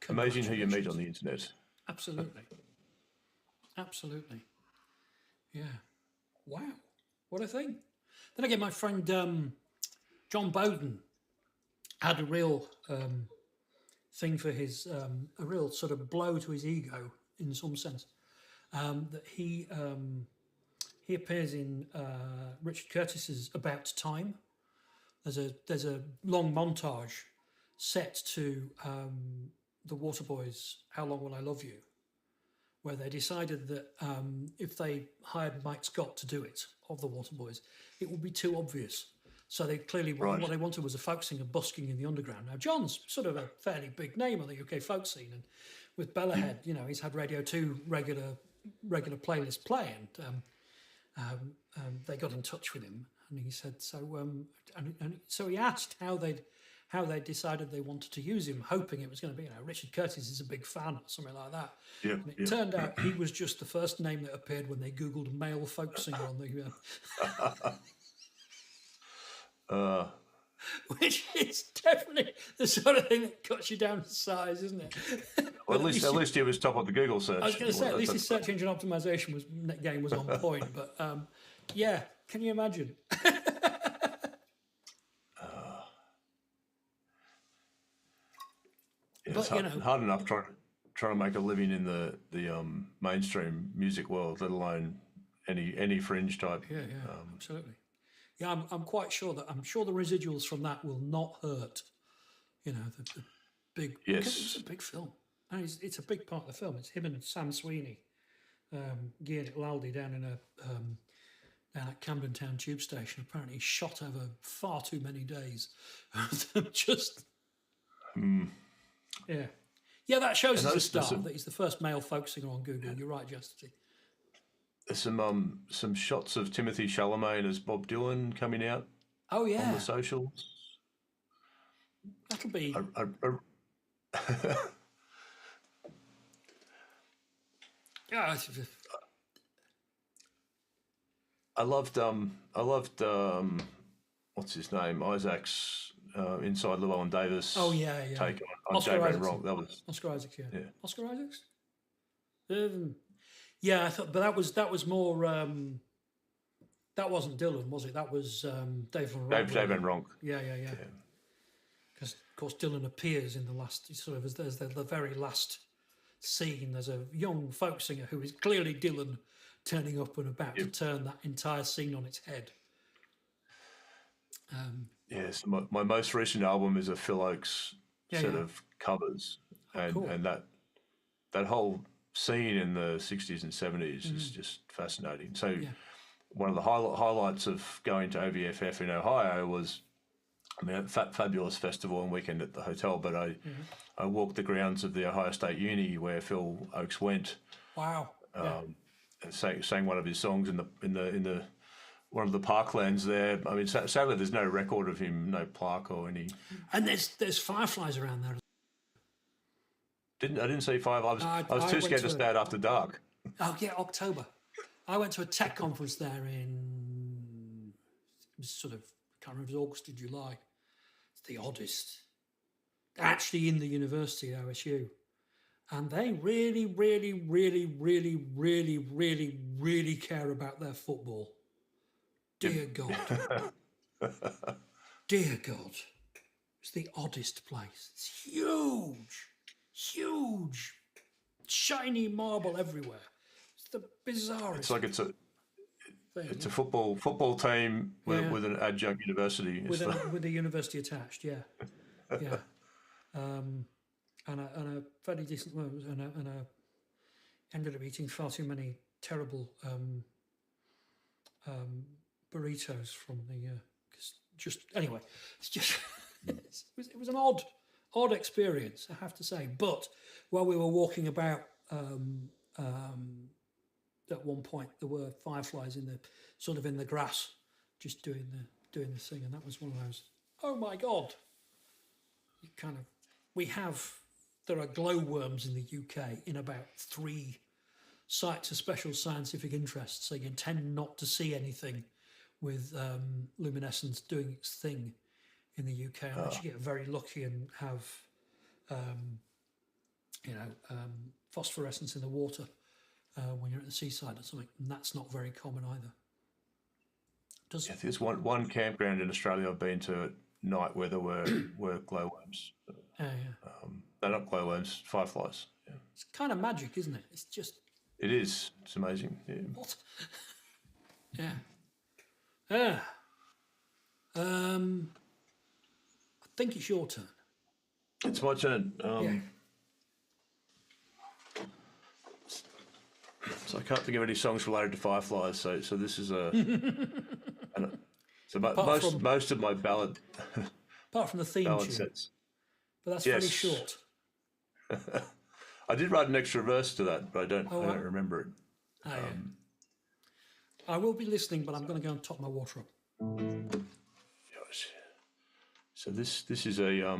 amazing who you meet on the internet. Absolutely. Yeah. Wow. What a thing. Then again, my friend John Bowden had a real thing for his, a real sort of blow to his ego in some sense, that he appears in Richard Curtis's About Time, there's a long montage set to the Waterboys' "How Long Will I Love You," where they decided that if they hired Mike Scott to do it, of the Waterboys, it would be too obvious. So they clearly, what they wanted was a folk singer busking in the underground. Now, John's sort of a fairly big name on the UK folk scene, and with Bellahead, he's had Radio 2 regular playlist play, and they got in touch with him, and he said, so he asked how they decided they wanted to use him, hoping it was going to be, Richard Curtis is a big fan or something like that. Yeah, and it turned out he was just the first name that appeared when they Googled male folk singer on the... Which is definitely the sort of thing that cuts you down to size, isn't it? Well, at least he was top of the Google search. I was going to say, at least his search engine optimization game was on point. But yeah, can you imagine? It's hard enough trying to make a living in the mainstream music world, let alone any fringe type. Yeah, absolutely. Yeah, I'm quite sure the residuals from that will not hurt. The big. Yes, it's a big film. And it's a big part of the film. It's him and Sam Sweeney, geared at Laldy down at Camden Town Tube Station. Apparently, shot over far too many days. Just. Yeah. Yeah, that shows us a start that he's the first male folk singer on Google. Yeah. You're right, Justin. There's some shots of Timothy Chalamet as Bob Dylan coming out. Oh yeah, on the socials. That'll be. Yeah. I loved what's his name, Isaac's inside Llewellyn Davis. Oh yeah. Take on Jay Van Ronk. That was Oscar Isaacs. Yeah. Oscar Isaacs. I thought, but that was more. That wasn't Dylan, was it? That was Dave Van Ronk. Dave Van Ronk. Yeah. Because of course Dylan appears in the last sort of as there's the very last scene. There's a young folk singer who is clearly Dylan turning up and about to turn that entire scene on its head. Yes, my most recent album is a Phil Oakes set of covers, and that whole scene in the 60s and 70s is just fascinating. So one of the highlights of going to OVFF in Ohio was, a fabulous festival and weekend at the hotel, but I walked the grounds of the Ohio State Uni where Phil Oakes went. Wow. And sang one of his songs in the one of the parklands there. I mean, sadly, there's no record of him, no plaque or any. And there's fireflies around there. I didn't see five. I was too scared to stay out after dark. Oh yeah, October. I went to a tech conference there in sort of, I can't remember if it was August or July. It's the oddest. Actually in the university at OSU. And they really, really, really, really, really, really, really care about their football. Dear God. Dear God. It's the oddest place. It's huge. Huge. Shiny marble everywhere. It's the bizarrest. It's like it's a football team with an adjunct university. With a university attached, yeah. And a fairly decent and ended up eating far too many terrible burritos from the anyway. It's just it was an odd experience, I have to say. But while we were walking about, at one point there were fireflies in the grass, just doing the thing, and that was one of those. Oh my God! There are glowworms in the UK in about 3 sites of special scientific interest, so you tend not to see anything with luminescence doing its thing in the UK unless you get very lucky and have, phosphorescence in the water when you're at the seaside or something, and that's not very common either. There's one campground in Australia I've been to at night where there were glowworms. They're not glowworms, fireflies. Yeah. It's kind of magic, isn't it? It's just. It is. It's amazing. Yeah. What? Yeah. think it's your turn. It's my turn. So I can't think of any songs related to fireflies. So this is a. So most of my ballad. Apart from the theme ballad tune, sets. but that's Yes. very short. I did write an extra verse to that, but I don't remember it. Oh, yeah. I will be listening, but I'm going to go and top my water up. So this is a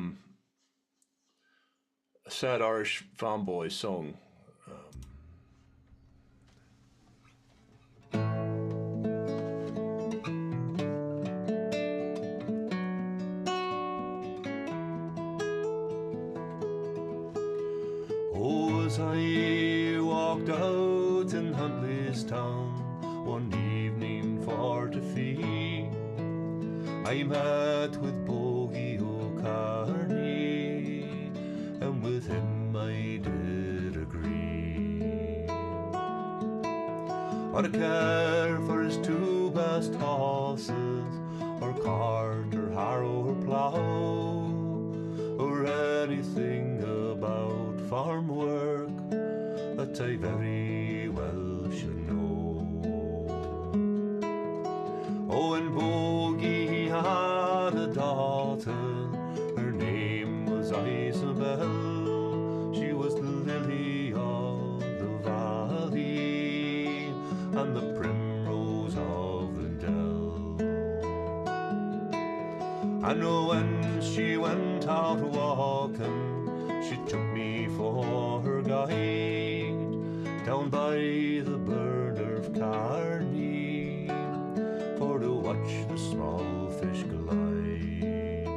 sad Irish farm boy song. As I walked out in Huntly's town one evening for to feed, I met with Bogie O'Carney, and with him I did agree. I'd care for his two best horses, or cart, or harrow, or plough, or anything about farm work that I very well should know. Oh, and Bogie had a daughter, her name was Isabel. She was the lily of the valley and the primrose of the dell. And when she went out walking, she took me for her guide down by the burn of Carney for to watch the small fish glide.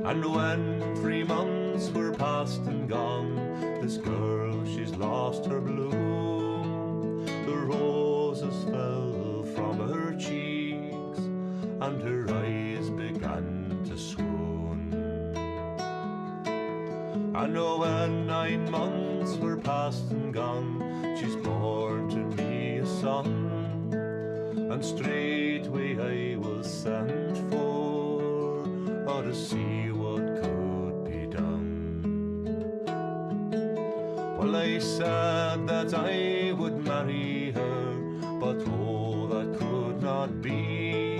And when 3 months were past and gone, this girl, she's lost her bloom. The roses fell from her cheeks and her eyes began to swoon. And when 9 months were past and gone, she's born to me a son, and straightway I was sent for to see what could be done. Well, I said that I would marry her, but oh, that could not be,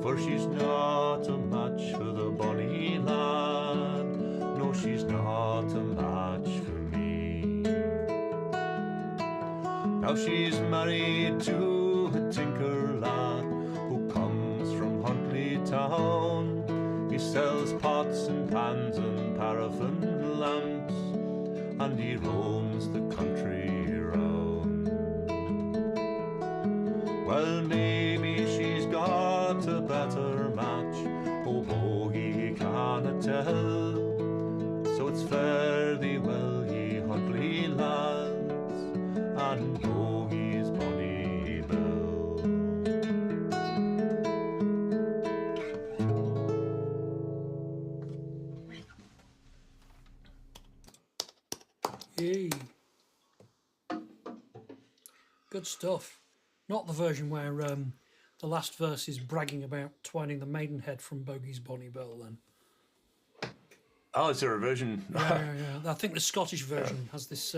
for she's not a match for the bonny lad. No, she's not a match for me. Now she's married to a tinker lad who comes from Huntly town. He sells pots and pans and paraffin lamps, and he roams the country round. Well, maybe she's got a better match, oh, Bogie cannot tell. So it's fare thee well, ye Huntly lads, and Bogie's bonny bell. Yay. Good stuff. Not the version where the last verse is bragging about twining the maidenhead from Bogie's bonny bell then. Oh, is there a version? Yeah. I think the Scottish version has this,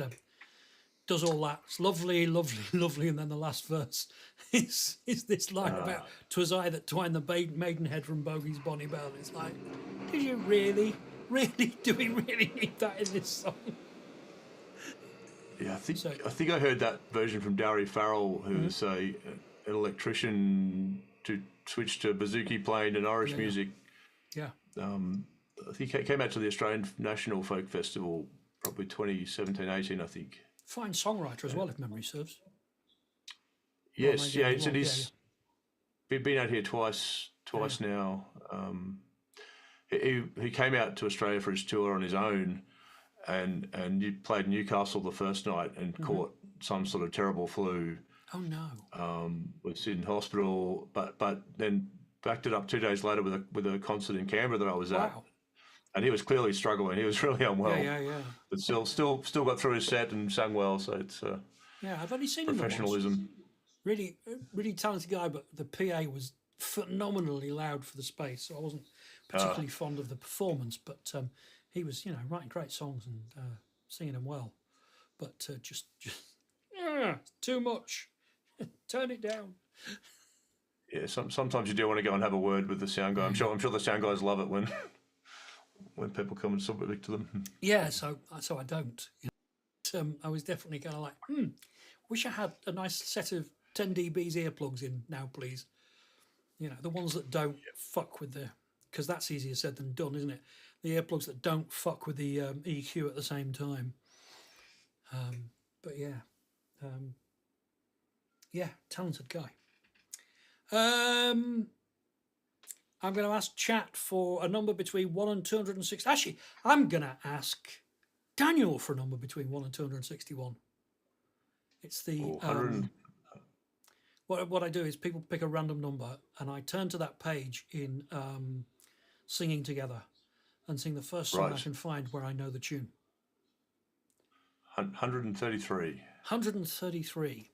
does all that. It's lovely, lovely, lovely, and then the last verse is this line about "'Twas I that twined the maidenhead from Bogie's bonny bell." It's like, did you really, do we really need that in this song? Yeah, I think I heard that version from Dowry Farrell, who's an electrician to switch to bouzouki playing and Irish music. Yeah. I think he came out to the Australian National Folk Festival probably 2017-18, I think. Fine songwriter as well, if memory serves. Yes, yeah, and he's been out here twice now. He came out to Australia for his tour on his own, and you played Newcastle the first night and caught some sort of terrible flu. Oh no! Was in hospital, but then backed it up 2 days later with a concert in Canberra that I was at. And he was clearly struggling. He was really unwell. Yeah. But still got through his set and sang well. So it's I've only seen professionalism. him once. Really talented guy, but the PA was phenomenally loud for the space. So I particularly fond of the performance, but he was, writing great songs and singing them well. But just too much. Turn it down. Yeah, sometimes you do want to go and have a word with the sound guy. I'm sure the sound guys love it when people come and speak to them. Yeah, so I don't. I was definitely kind of like, wish I had a nice set of 10 dBs earplugs in now, please. The ones that don't fuck with because that's easier said than done, isn't it? The earplugs that don't fuck with the EQ at the same time. But yeah, talented guy. I'm going to ask chat for a number between 1 and 260. Actually, I'm going to ask Daniel for a number between 1 and 261. It's the... What I do is people pick a random number and I turn to that page in Singing Together and sing the first song I can find where I know the tune. 133. 133.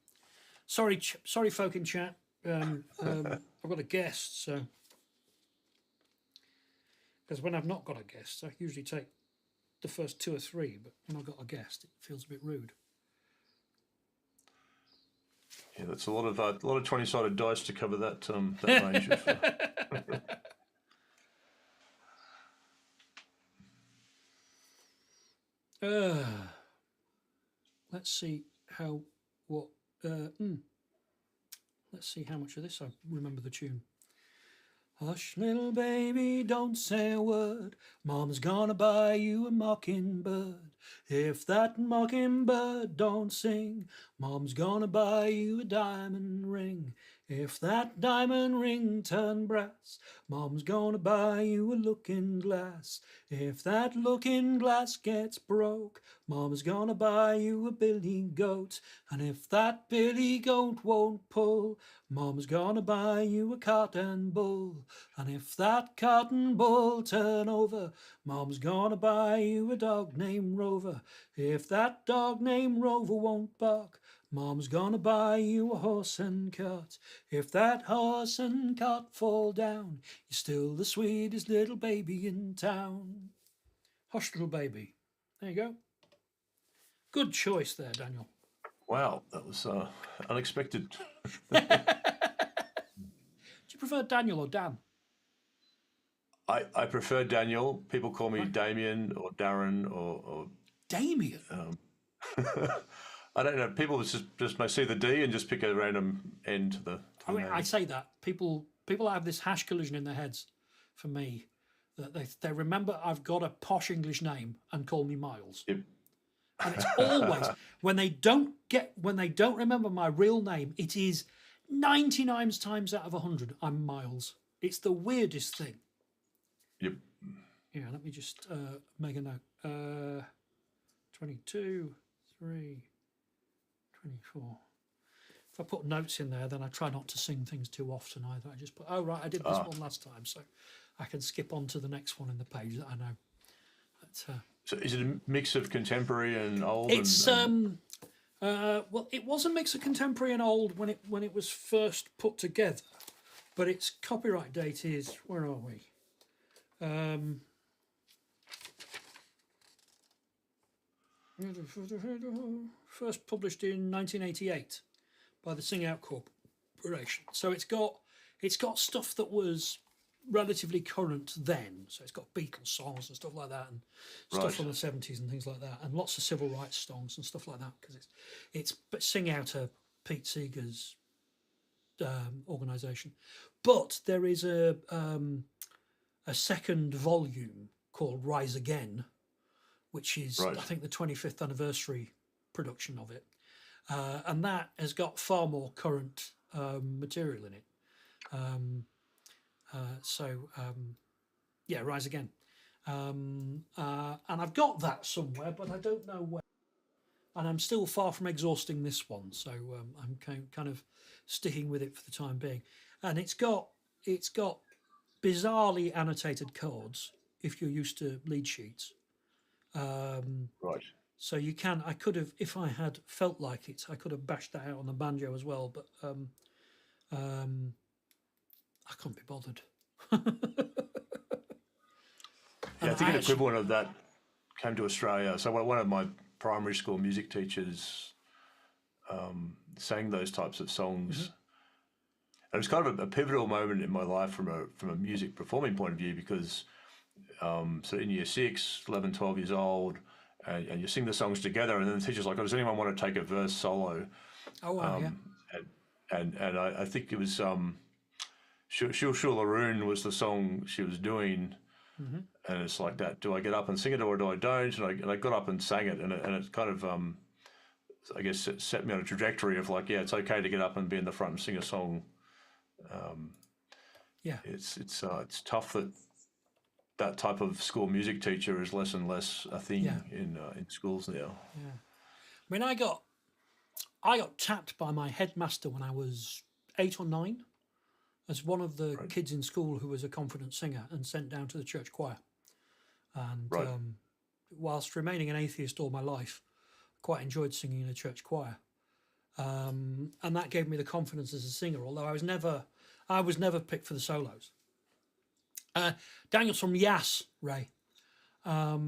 Sorry, folk in chat. I've got a guest, so... Because when I've not got a guest, I usually take the first 2 or 3, but when I've got a guest, it feels a bit rude. Yeah, that's a lot of 20-sided dice to cover that range. Let's see let's see how much of this I remember the tune. Hush, little baby, don't say a word. Mom's gonna buy you a mockingbird. If that mockingbird don't sing, Mom's gonna buy you a diamond ring. If that diamond ring turn brass, Mom's gonna buy you a looking glass. If that looking glass gets broke, Mom's gonna buy you a billy goat. And if that billy goat won't pull, Mom's gonna buy you a cotton bull. And if that cotton bull turn over, Mom's gonna buy you a dog named Rover. If that dog named Rover won't bark, Mom's gonna buy you a horse and cart. If that horse and cart fall down, you're still the sweetest little baby in town. Hush, little baby. There you go. Good choice there, Daniel. Wow, that was unexpected. Do you prefer Daniel or Dan? I prefer Daniel. People call me Damien or Darren or Damien? I don't know. People just may see the D and just pick a random end to the name. I say that. People have this hash collision in their heads for me. That they remember I've got a posh English name and call me Miles. Yep. And it's always when they don't remember my real name, it is 99 times out of 100 I'm Miles. It's the weirdest thing. Yep. Yeah, let me just make a note. 22, 3, 24. If I put notes in there, then I try not to sing things too often either. I just put, oh right, I did this one last time, so I can skip on to the next one in the page that I know. But, so is it a mix of contemporary and old? It's well, it was a mix of contemporary and old when it was first put together, but its copyright date is, where are we? First published in 1988 by the Sing Out Corporation. So it's got stuff that was relatively current then. So it's got Beatles songs and stuff like that, and stuff from the 70s and things like that, and lots of civil rights songs and stuff like that, because it's Sing Out Pete Seeger's organisation. But there is a second volume called Rise Again, which is I think the 25th anniversary production of it, and that has got far more current material in it. Yeah, Rise Again, and I've got that somewhere, but I don't know where, and I'm still far from exhausting this one, so I'm kind of sticking with it for the time being. And it's got bizarrely annotated chords if you're used to lead sheets. So you can. I could have, if I had felt like it, I could have bashed that out on the banjo as well, but I couldn't be bothered. Yeah, I think an equivalent of that came to Australia. So one of my primary school music teachers sang those types of songs. And it was kind of a pivotal moment in my life from a music performing point of view, because so in year 6, 11, 12 years old, and you sing the songs together, and then the teacher's like, oh, does anyone want to take a verse solo? Oh, wow, yeah. And I think it was Shularoon was the song she was doing, and it's like that. Do I get up and sing it or do I don't? And I got up and sang it, and it kind of I guess it set me on a trajectory of like, yeah, it's okay to get up and be in the front and sing a song. Yeah, it's tough that type of school music teacher is less and less a thing in schools now. Yeah, I mean, I got tapped by my headmaster when I was 8 or 9 as one of the kids in school who was a confident singer, and sent down to the church choir. And whilst remaining an atheist all my life, quite enjoyed singing in a church choir. And that gave me the confidence as a singer, although I was never picked for the solos. Daniel's from Yass, Ray. But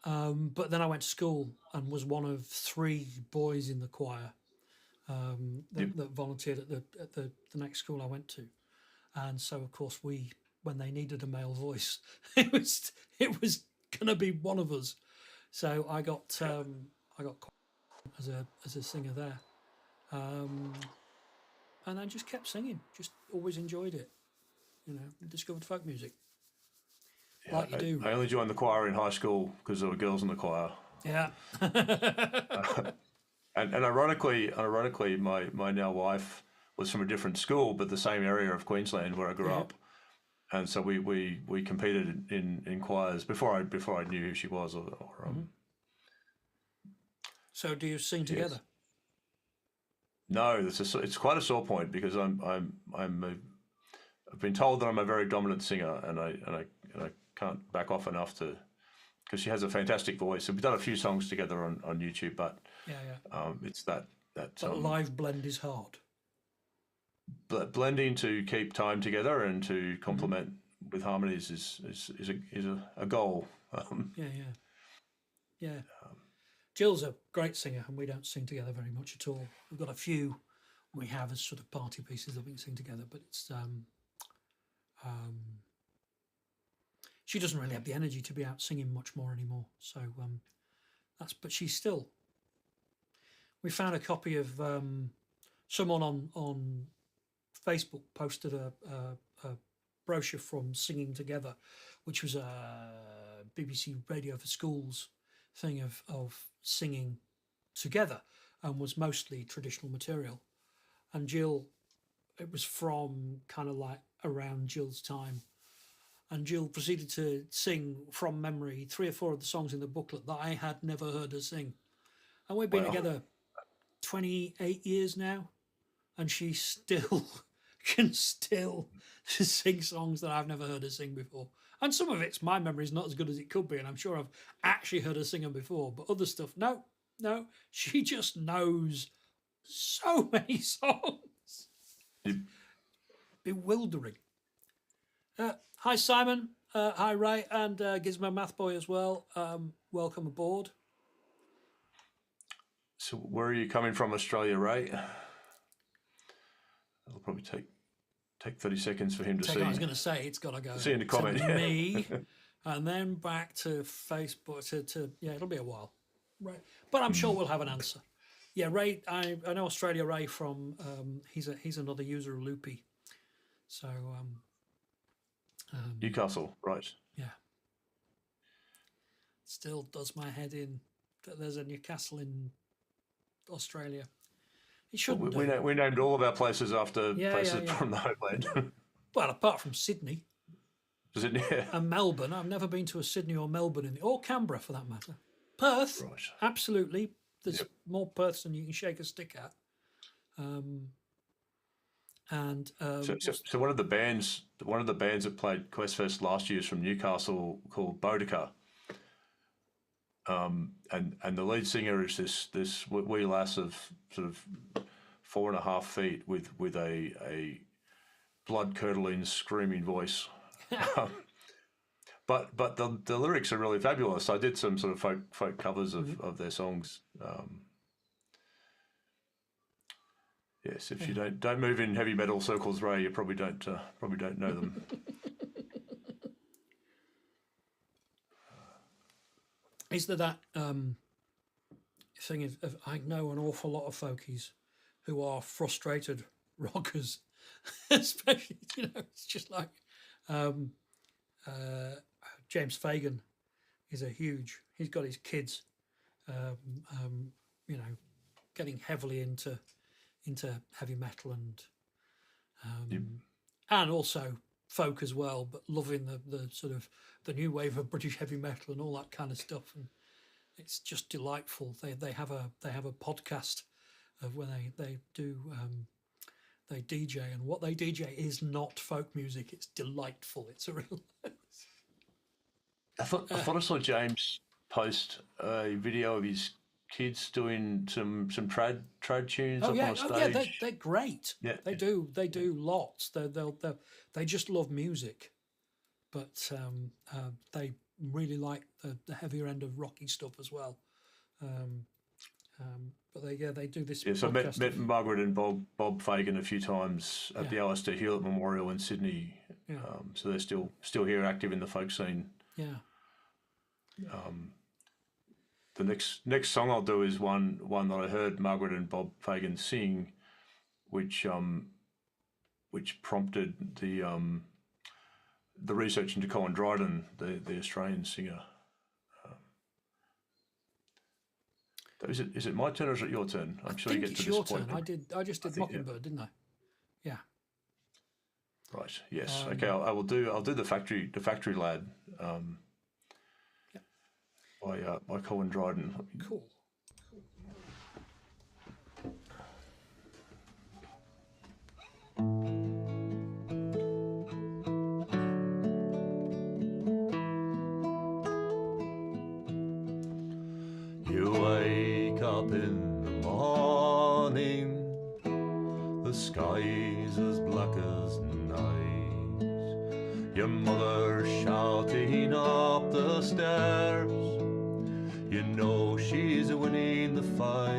then I went to school and was one of 3 boys in the choir that volunteered at the next school I went to. And so, of course, when they needed a male voice, it was going to be one of us. So I got as a singer there, and I just kept singing. Just always enjoyed it. Discovered folk music. Yeah, like you do. I only joined the choir in high school because there were girls in the choir. Yeah. And ironically, my now wife was from a different school, but the same area of Queensland where I grew up. And so we competed in choirs before I knew who she was. So do you sing together? Yes. No, it's quite a sore point, because I've been told that I'm a very dominant singer, and I can't back off enough to, because she has a fantastic voice. So we've done a few songs together on YouTube, but it's that live blend is hard. Blending to keep time together and to complement with harmonies is a goal. Jill's a great singer, and we don't sing together very much at all. We've got a few we have as sort of party pieces that we can sing together, but it's she doesn't really have the energy to be out singing much more anymore. So but she's still. We found a copy of someone on Facebook posted a brochure from Singing Together, which was a BBC Radio for Schools thing of singing together, and was mostly traditional material. And Jill, it was from kind of like around Jill's time, and Jill proceeded to sing from memory 3 or 4 of the songs in the booklet that I had never heard her sing. And we've been together 28 years now, and she still can sing songs that I've never heard her sing before. And some of it's my memory's not as good as it could be, and I'm sure I've actually heard her sing them before, but other stuff, no, she just knows so many songs. Bewildering. Hi, Simon. Hi, Ray, and Gizmo Math Boy as well. Welcome aboard. So where are you coming from, Australia, Ray? It'll probably take 30 seconds for him to see. I was going to say, it's got to go see in the comment. To me, and then back to Facebook. To it'll be a while. Right, but I'm sure we'll have an answer. Yeah, Ray, I know Australia Ray from, he's another user of Loopy. So, Newcastle, right. Yeah. Still does my head in that there's a Newcastle in Australia. It shouldn't we named all of our places after places from the homeland. Well, apart from Sydney. Is it? Yeah. And Melbourne. I've never been to a Sydney or Melbourne, or Canberra for that matter. Perth, right. Absolutely. There's more Perths than you can shake a stick at. So one of the bands that played QuestFest last year is from Newcastle, called Boudica. And the lead singer is this wee lass of sort of 4.5 feet with a blood curdling screaming voice. but the lyrics are really fabulous. I did some sort of folk covers of their songs. Yes, if you don't move in heavy metal circles, Ray, you probably don't know them. Is there that thing of I know an awful lot of folkies who are frustrated rockers, especially, it's just like James Fagan is he's got his kids, getting heavily into heavy metal and also folk as well, but loving the sort of the new wave of British heavy metal and all that kind of stuff, and it's just delightful. They have a podcast of when they do they DJ, and what they DJ is not folk music. It's delightful. It's a real. I thought I saw James post a video of his kids doing some trad tunes up on a stage. Oh yeah, they're great. Yeah, they do lots. They just love music, but they really like the heavier end of rocky stuff as well. But they do this. Yeah, so I met Margaret and Bob Fagan a few times at the Alistair Hewlett Memorial in Sydney. Yeah. So they're still here, active in the folk scene. Yeah. The next song I'll do is one that I heard Margaret and Bob Fagan sing, which prompted the research into Colin Dryden, the Australian singer. Is it my turn or is it your turn? I'm sure you get to this point. I think it's your turn. I just did Mockingbird, didn't I? Yeah. Right. Yes. Okay. I'll do the factory lad. By Colin Dryden. Cool. You wake up in the morning, the sky's as black as night. Your mother shouting up the stairs, you know she's winning the fight.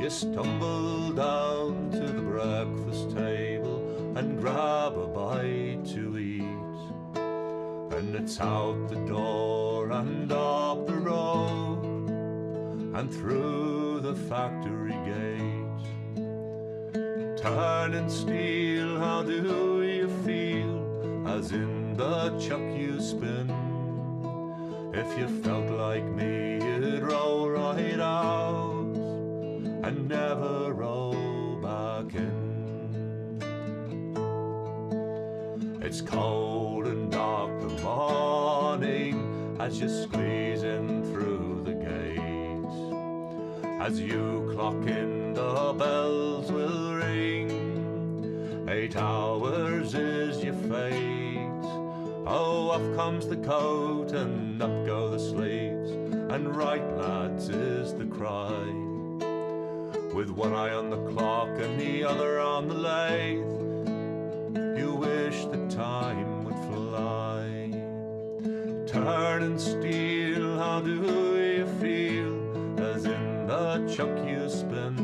You stumble down to the breakfast table and grab a bite to eat, and it's out the door and up the road and through the factory gate. Turn and steal, how do you feel, as in the chuck you spin? If you felt like me, you'd roll right out and never roll back in. It's cold and dark the morning as you squeeze in through the gates. As you clock in, the bells will ring. 8 hours is your fate. Oh, off comes the coat and up go the sleeves, and right, lads, is the cry. With one eye on the clock and the other on the lathe, you wish the time would fly. Turn and steal, how do you feel, as in the chuck you spin?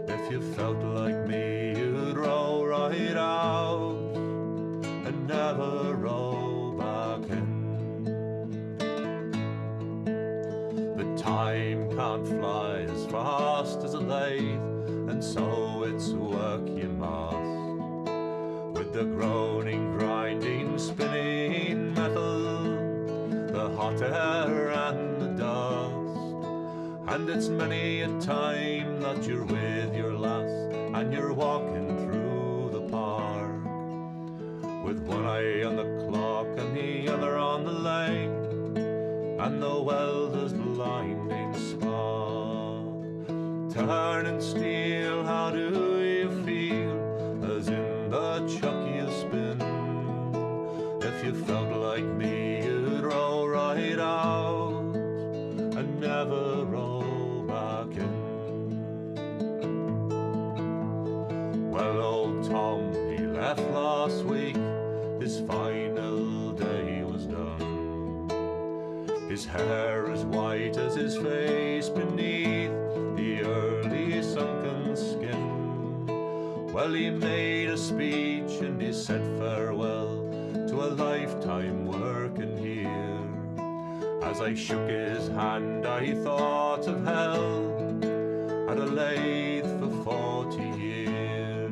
If you felt like me, you'd roll right out and never roll back in. The time can't fly as fast as a lathe, and so it's work you must. With the groaning, grinding, spinning metal, the hot air and the dust. And it's many a time that you're with your lass and you're walking through the park, with one eye on the clock and the other on the lane, and the welder's blinding spark. Turn and steal, how do you feel, as in the chuck you spin? If you felt like me, you'd roll right out and never roll back in. Well, old Tom, he left last week, his final his hair as white as his face beneath the early sunken skin. Well, he made a speech and he said farewell to a lifetime working here. As I shook his hand, I thought of hell at a lathe for 40 years.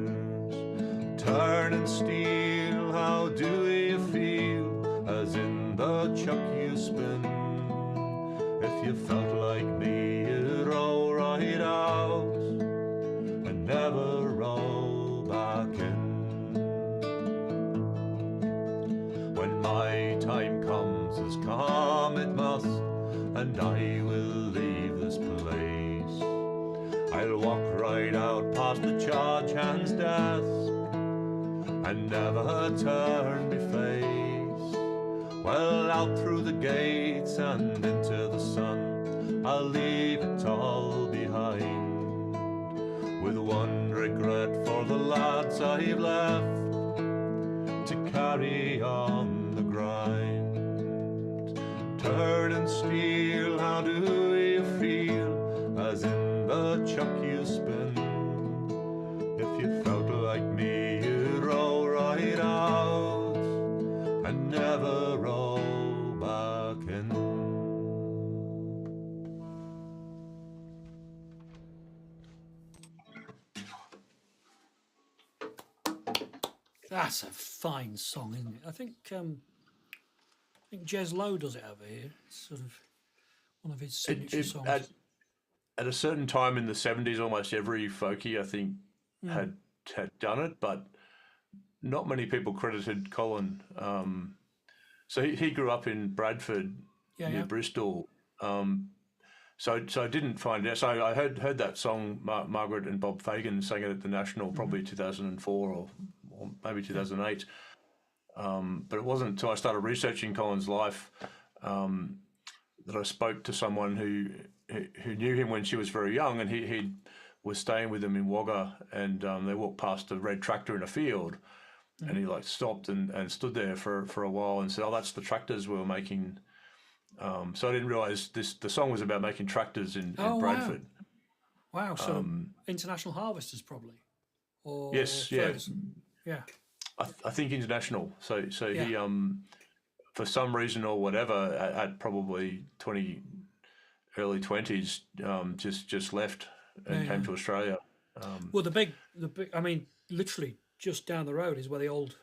Turning steel, how do you feel as in the chuck you spin? If you felt like me, you'd roll right out and never roll back in. When my time comes, as come it must, and I will leave this place, I'll walk right out past the charge hand's desk and never turn me face. Well, out through the gates and into the sun, I'll leave it all behind, with one regret for the lads I've left to carry on the grind. Turning steel, how do you feel as in the chuck you spin? If you felt like me, you'd roll right out and never roll back in. That's a fine song, isn't it? I think Jez Lowe does it over here. It's sort of one of his signature songs. At a certain time in the 70s, almost every folkie, I think, had done it, but not many people credited Colin. So he grew up in Bradford, near Bristol. So I didn't find it. So I heard that song, Margaret and Bob Fagan sang it at the National, probably 2004 or maybe 2008. But it wasn't until I started researching Colin's life that I spoke to someone who knew him when she was very young, and he was staying with them in Wagga, and they walked past a red tractor in a field, and he like stopped and stood there for a while and said, "Oh, that's the tractors we were making." So I didn't realise the song was about making tractors in Bradford. Wow. So International Harvesters probably. Or yes, Ferguson. Yeah. I think International. So he for some reason or whatever at probably early 20s just left and came to Australia. Well, the big, I mean, literally just down the road is where the old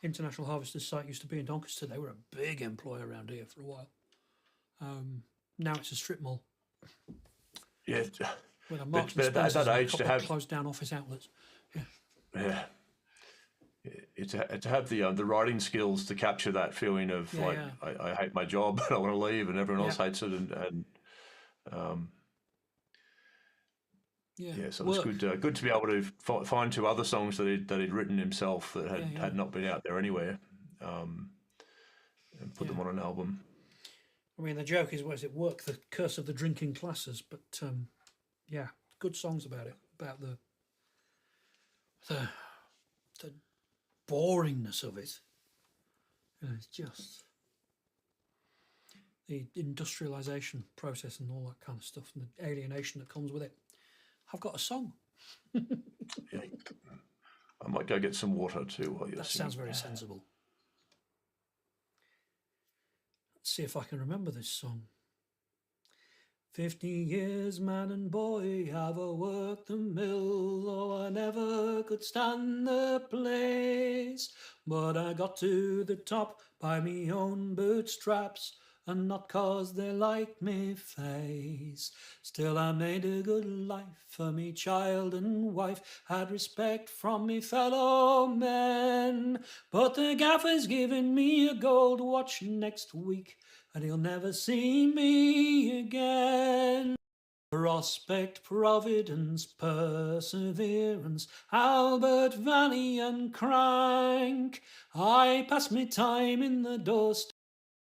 International Harvesters site used to be in Doncaster. They were a big employer around here for a while. Now it's a strip mall. Yeah. With a Marks but and Spencer's at that and age a to couple of have closed down office outlets. Yeah. To have the writing skills to capture that feeling of I hate my job and I want to leave and everyone else hates it and so it's good to be able to find two other songs that he'd written himself that had not been out there anywhere, and put them on an album. I mean, the joke is, was it work? The curse of the drinking classes, but good songs about it, about the boringness of it. It's just the industrialization process and all that kind of stuff, and the alienation that comes with it. I've got a song. I might go get some water too while you're That singing. sounds very sensible. Let's see if I can remember this song. 50 years, man and boy, have I worked the mill, oh, I never could stand the place, but I got to the top by me own bootstraps, and not 'cause they liked me face. Still I made a good life for me child and wife, had respect from me fellow men, but the gaffer's giving me a gold watch next week, and he'll never see me again. Prospect, Providence, Perseverance, Albert Valley and Crank, I pass me time in the doorstep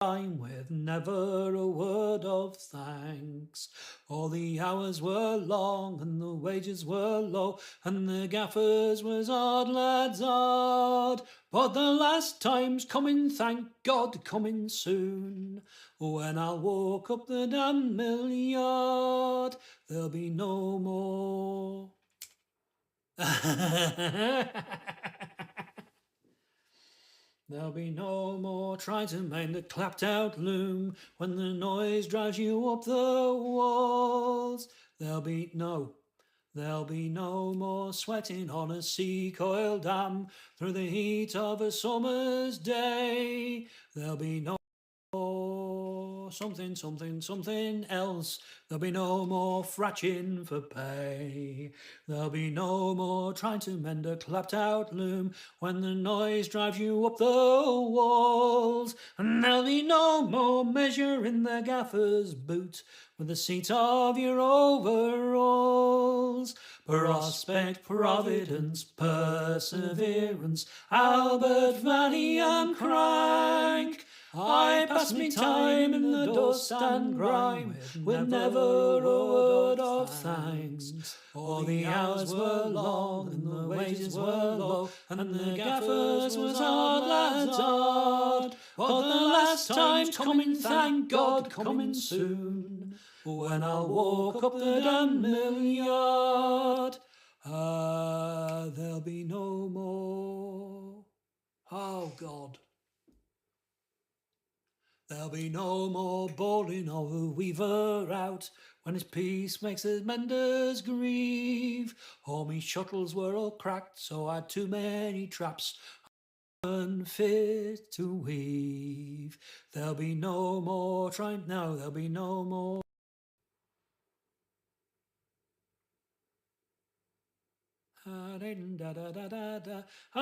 time with never a word of thanks. All the hours were long and the wages were low, and the gaffers was odd lads odd. But the last time's coming, thank God, coming soon. When I'll walk up the damn mill yard, there'll be no more. There'll be no more trying to mend a clapped out loom when the noise drives you up the walls. There'll be no more sweating on a sea coil dam through the heat of a summer's day. There'll be no more something else. There'll be no more fratching for pay. There'll be no more trying to mend a clapped out loom when the noise drives you up the walls. And there'll be no more measuring the gaffer's boot with the seat of your overalls. Prospect, Providence, Perseverance, Albert, Valley and Crank. I pass me time in the dust and grime with never a word of thanks. All the hours were long and the wages were low, and the gaffers was odd lads odd. But the last time's coming, thank God, coming soon. When I'll walk up the damn mill yard, there'll be no more. Oh God. There'll be no more bawling of a weaver out when his peace makes his menders grieve. All me shuttles were all cracked, so I had too many traps unfit to weave. There'll be no more triumph now, there'll be no more. And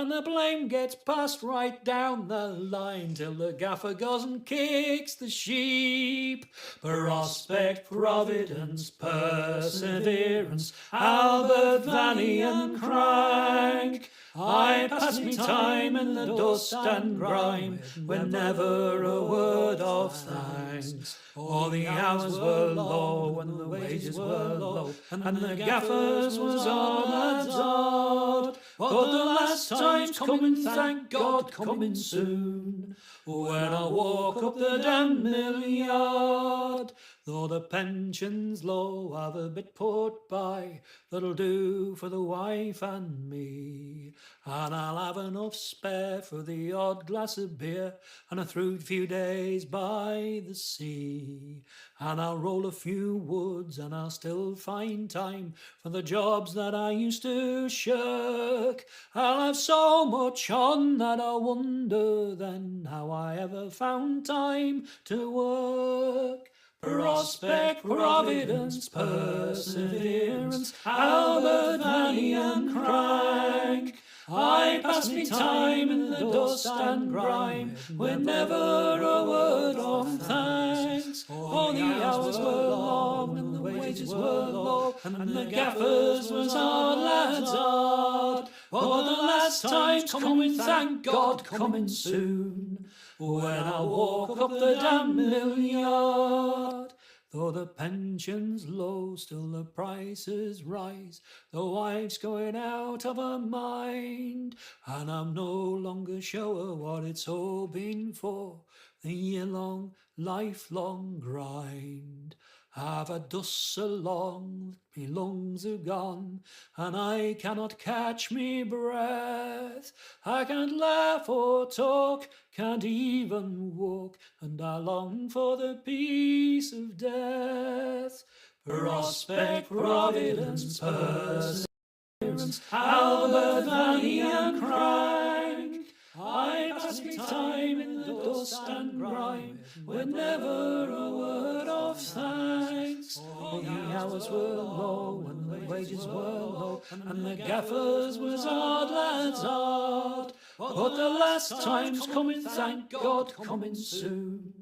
the blame gets passed right down the line till the gaffer goes and kicks the sheep. Prospect, Providence, Perseverance, Albert, Valley and Crank. I pass me time in the dust and grime with never a word of thanks. All the hours were low and the wages were low, and the gaffers was odd lads odd. But the last time's coming, thank God, coming soon. When I walk up the damn mill yard, though the pension's low, I've a bit put by that'll do for the wife and me. And I'll have enough spare for the odd glass of beer and a few days by the sea. And I'll roll a few woods and I'll still find time for the jobs that I used to shirk. I'll have so much on that I wonder then how I ever found time to work. Prospect, Providence, Perseverance, Albert, Valley and Crank. I pass me time in the dust and grime with never a word of thanks. All the hours were long and the wages were low, and the gaffers was odd lads odd. But the last time's coming, thank God, coming soon. When I walk up the damn mill yard, though the pension's low, still the prices rise. The wife's going out of her mind, and I'm no longer sure what it's all been for. The year-long, lifelong grind. I've had dust so long, me lungs are gone, and I cannot catch me breath. I can't laugh or talk, can't even walk, and I long for the peace of death. Prospect, Providence, Perseverance, Albert, Valley and Crank. I pass me time in the dust and grime with never a word of thanks. All the hours were low and the wages were low, and the gaffers was odd lads odd. But the last time's coming, thank God, coming soon.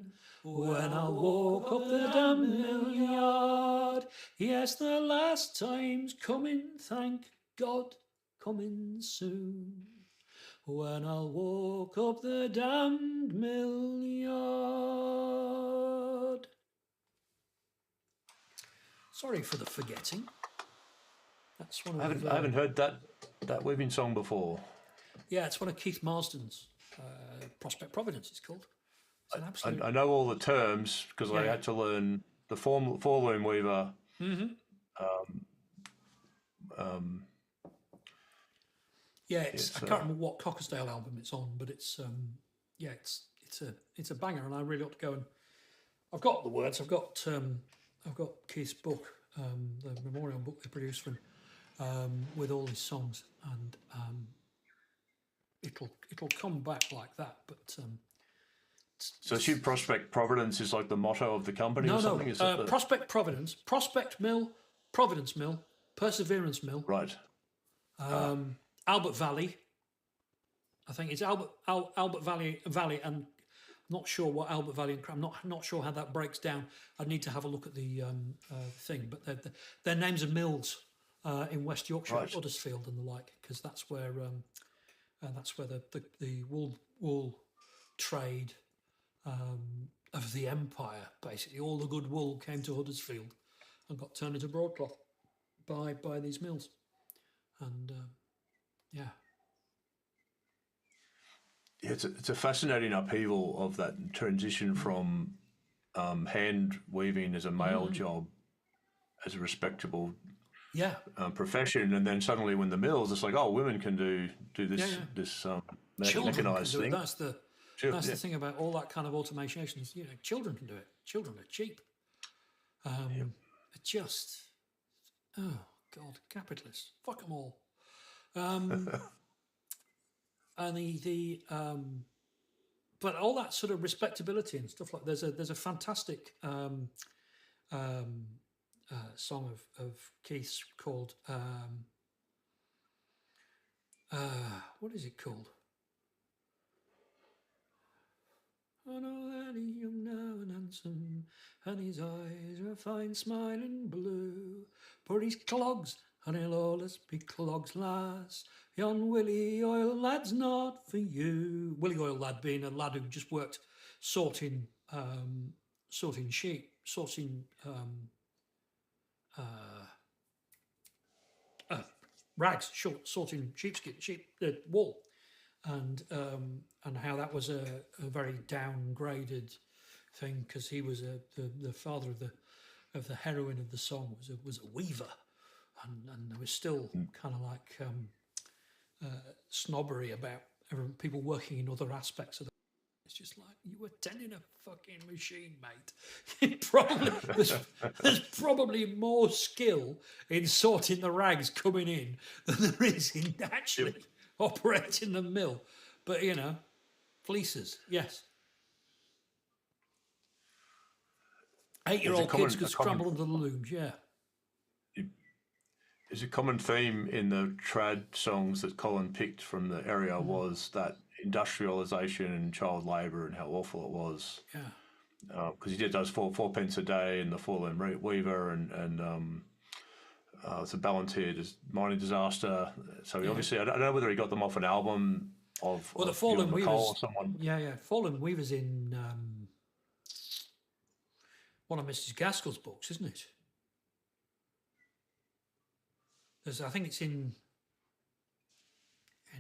When I walk up the damn mill yard, yes, the last time's coming, thank God, coming soon. when I'll walk up the damned mill yard. Sorry for the forgetting. That's one of I haven't heard that weaving song before. Yeah, it's one of Keith Marsden's. Prospect Providence, it's called. It's an absolute... I know all the terms because I had to learn the four-loom weaver. Yeah, I can't remember what Cockersdale album it's on, but it's it's a banger, and I really ought to go and. I've got the words. I've got Keith's book, the memorial book they produced for him, with all his songs, and it'll come back like that. But so, Prospect Providence is like the motto of the company, or something? Is it Prospect Providence, Prospect Mill, Providence Mill, Perseverance Mill, right? Albert Valley. I think it's Albert Valley, and I'm not sure what Albert Valley and I'm not sure how that breaks down. I'd need to have a look at the thing, but their names are mills in West Yorkshire, right. Huddersfield and the like, because that's where the wool trade of the empire, basically all the good wool came to Huddersfield and got turned into broadcloth by these mills, and it's a fascinating upheaval of that transition from hand weaving as a male job, as a respectable profession, and then suddenly when the mills, it's like, oh, women can do this mechanized thing. That's the thing about all that kind of automation. Is, children can do it. Children are cheap. Just, oh God, capitalists, fuck them all. And but all that sort of respectability and stuff like there's a fantastic song of Keith's called what is it called? I know that he's young now and handsome, and his eyes are fine smiling blue, but he's clogs, and he'll always be clogs, lass. Yon Willie Oil lad's not for you. Willie Oil lad being a lad who just worked sorting sheep, rags, sorting sheep wool, and how that was a very downgraded thing, because he was the father of the heroine of the song was a weaver, and there was still kind of like snobbery about people working in other aspects of the. It's just like, you were tending a fucking machine, mate. There's probably more skill in sorting the rags coming in than there is in actually operating the mill. But, fleeces, yes. 8-year-old kids could scramble under the looms, yeah. There's a common theme in the trad songs that Colin picked from the area was that industrialisation and child labour and how awful it was. Yeah. Because he did those four pence a day and the Fallen Weaver and it's a Ballantyre mining disaster. So he obviously, I don't know whether he got them off an album of the Fallen Weavers or someone. Yeah. Fallen Weavers in one of Mrs. Gaskell's books, isn't it? I think it's in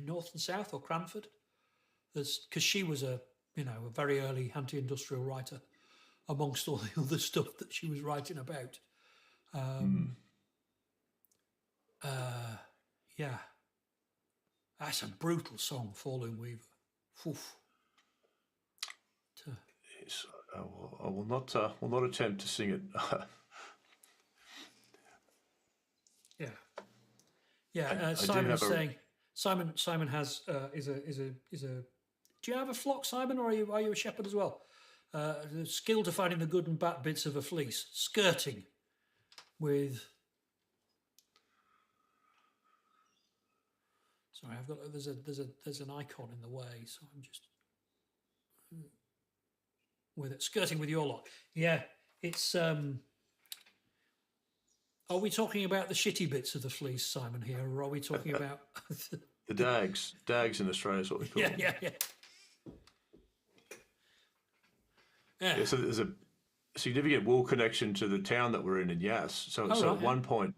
North and South or Cranford. Because she was a very early anti-industrial writer, amongst all the other stuff that she was writing about. Yeah, that's a brutal song, Fallen Weaver. Oof. Yes, I will not attempt to sing it. Yeah, Simon is saying. Simon has is a. Do you have a flock, Simon, or are you a shepherd as well? The skill to finding the good and bad bits of a fleece, skirting with. Sorry, I've got there's an icon in the way, so I'm just with it, skirting with your lot. Yeah, it's. Are we talking about the shitty bits of the fleece, Simon, here, or are we talking about The dags in Australia is what we call them. Yeah. Yeah, so there's a significant wool connection to the town that we're in Yass. So Oh, right, at one point,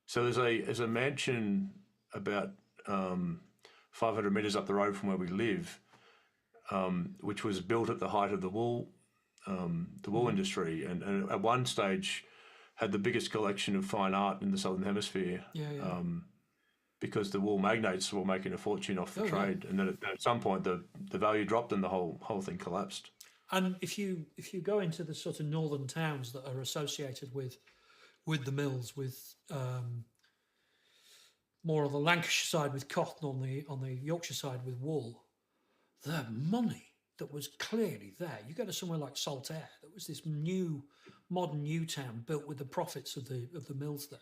so there's a mansion about 500 metres up the road from where we live, which was built at the height of the wool industry, and at one stage had the biggest collection of fine art in the Southern Hemisphere. Yeah. Because the wool magnates were making a fortune off the trade, and then at some point the value dropped and the whole thing collapsed. And if you go into the sort of northern towns that are associated with the mills, with more on the Lancashire side with cotton, on the Yorkshire side with wool, the money that was clearly there. You go to somewhere like Saltaire, that was this modern new town built with the profits of the mills there.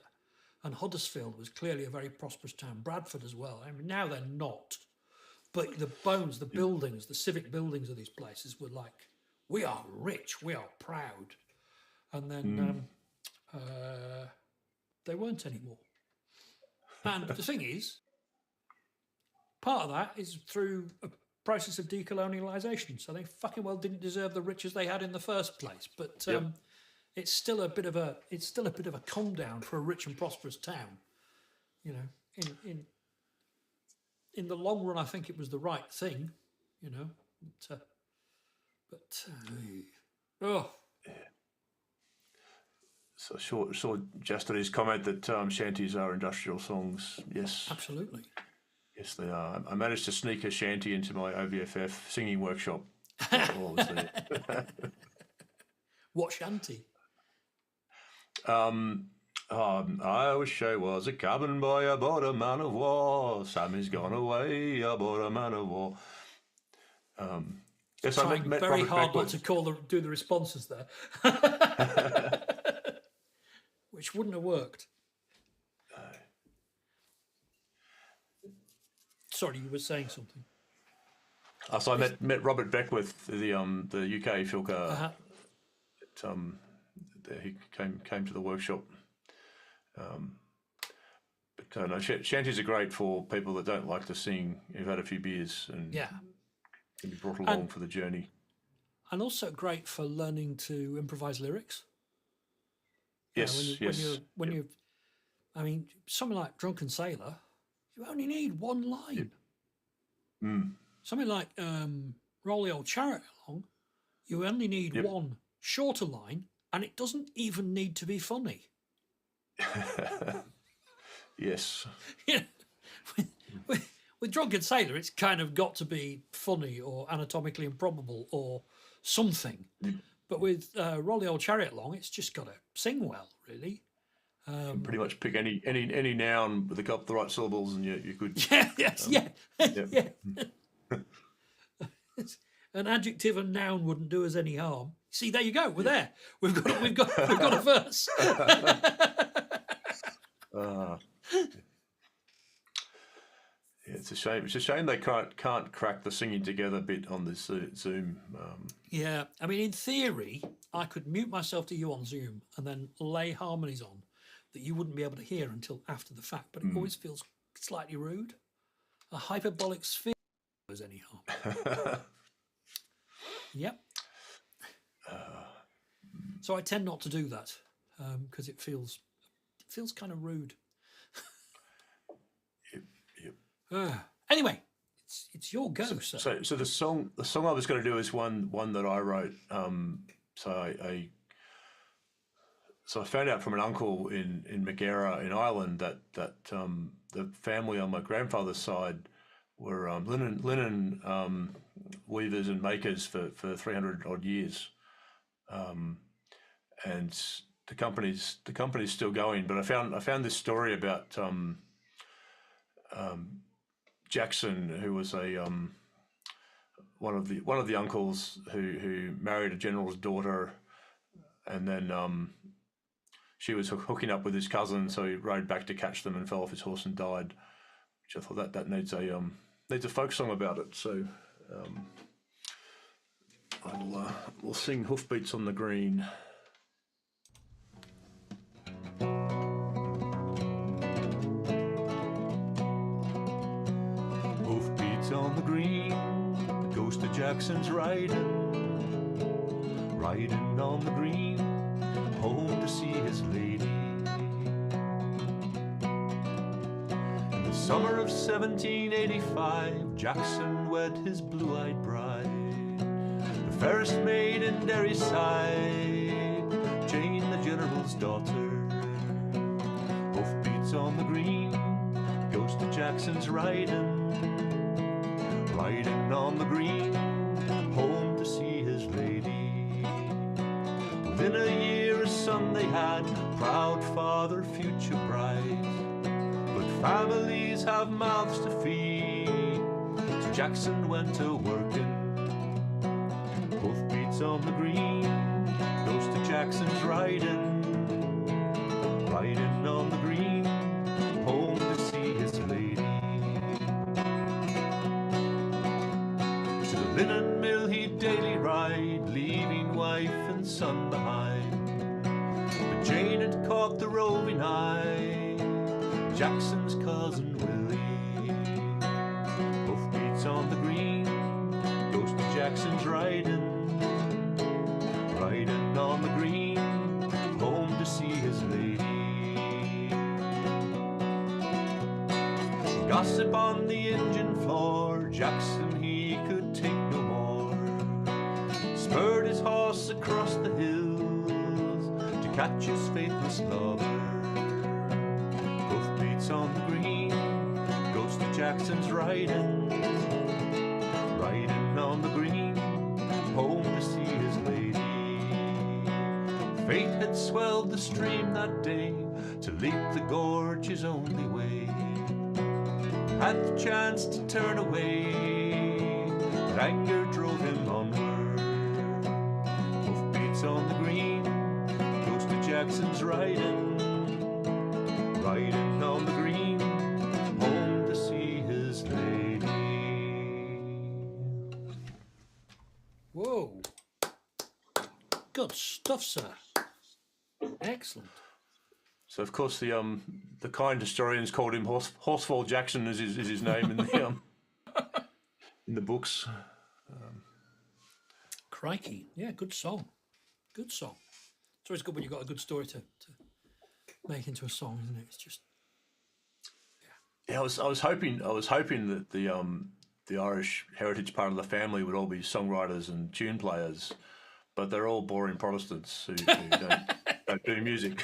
And Huddersfield was clearly a very prosperous town. Bradford as well. I mean, now they're not. But the bones, the buildings, the civic buildings of these places were like, we are rich, we are proud. And then they weren't anymore. And the thing is, part of that is through a process of decolonialisation. So they fucking well didn't deserve the riches they had in the first place. But it's still a bit of a calm down for a rich and prosperous town. You know, in the long run, I think it was the right thing. You know, So short yesterday's comment that shanties are industrial songs. Yes, absolutely. Yes, they are. I managed to sneak a shanty into my OVFF singing workshop while I was there. What shanty? I wish I was a cabin boy aboard a man of war. Sammy's gone away aboard a man of war. Yes, I met very Robert hard Beckwith. not to do the responses there, which wouldn't have worked. Sorry, you were saying something. So I met Robert Beckwith, the UK filker. He came to the workshop. But no, shanties are great for people that don't like to sing, who've had a few beers and can be brought along for the journey. And also great for learning to improvise lyrics. Yes, When you, I mean, something like Drunken Sailor, you only need one line. Something like Roll the Old Chariot Along, you only need one shorter line, and it doesn't even need to be funny. Yes. Yeah. With Drunken Sailor, it's kind of got to be funny or anatomically improbable or something. But with Roll the Old Chariot Along, it's just got to sing well, really. You can pretty much pick any noun with the right syllables, and you could. Yeah. An adjective and noun wouldn't do us any harm. See, there you go. We're there. We've got a verse. It's a shame. It's a shame they can't crack the singing together bit on this Zoom. Yeah, I mean, in theory, I could mute myself to you on Zoom and then lay harmonies on that you wouldn't be able to hear until after the fact. But it always feels slightly rude. A hyperbolic sphere does any harm. Yep. So I tend not to do that because it feels kind of rude. Yep. Anyway, it's your go, sir. So the song I was going to do is one that I wrote. So I found out from an uncle in Maghera in Ireland that the family on my grandfather's side were linen weavers and makers for 300 odd years, and the company's still going. But I found this story about Jackson, who was one of the uncles who married a general's daughter, and then she was hooking up with his cousin, so he rode back to catch them and fell off his horse and died. Which I thought that needs a folk song about it. So we'll sing Hoofbeats on the Green. Jackson's riding on the green, home to see his lady. In the summer of 1785, Jackson wed his blue-eyed bride, the fairest maid in Derry side, Jane the general's daughter. Hoofbeats on the green, goes to Jackson's riding on the green, home to see his lady. Within a year a son they had, proud father, future bride. But families have mouths to feed, so Jackson went to working. Hoofbeats on the green, goes to Jackson's riding on the green, home to see his lady. To the linen mill he'd daily ride, leaving wife and son behind. But Jane had caught the roving eye, Jackson's cousin Willie. Hoofbeats on the green, goes to Jackson's riding on the green, home to see his lady. Gossip on the engine floor, Jackson he could take no more. Spurred his horse across the hills to catch his faithless lover. Hoofbeats on the green, goes to Jackson's riding on the green, home to see his lady. Fate had swelled the stream that day, to leap the gorge his only way. Had the chance to turn away, but anger drove him onward. Hoofbeats on the green, goes to Jackson's riding on the green, home to see his lady. Whoa. Good stuff, sir. Excellent. So of course the kind historians called him Horsefall Jackson is his name in the books. Crikey. Yeah, good song. Good song. It's always good when you've got a good story to make into a song, isn't it? It's just Yeah, I was hoping that the Irish heritage part of the family would all be songwriters and tune players, but they're all boring Protestants who don't do music.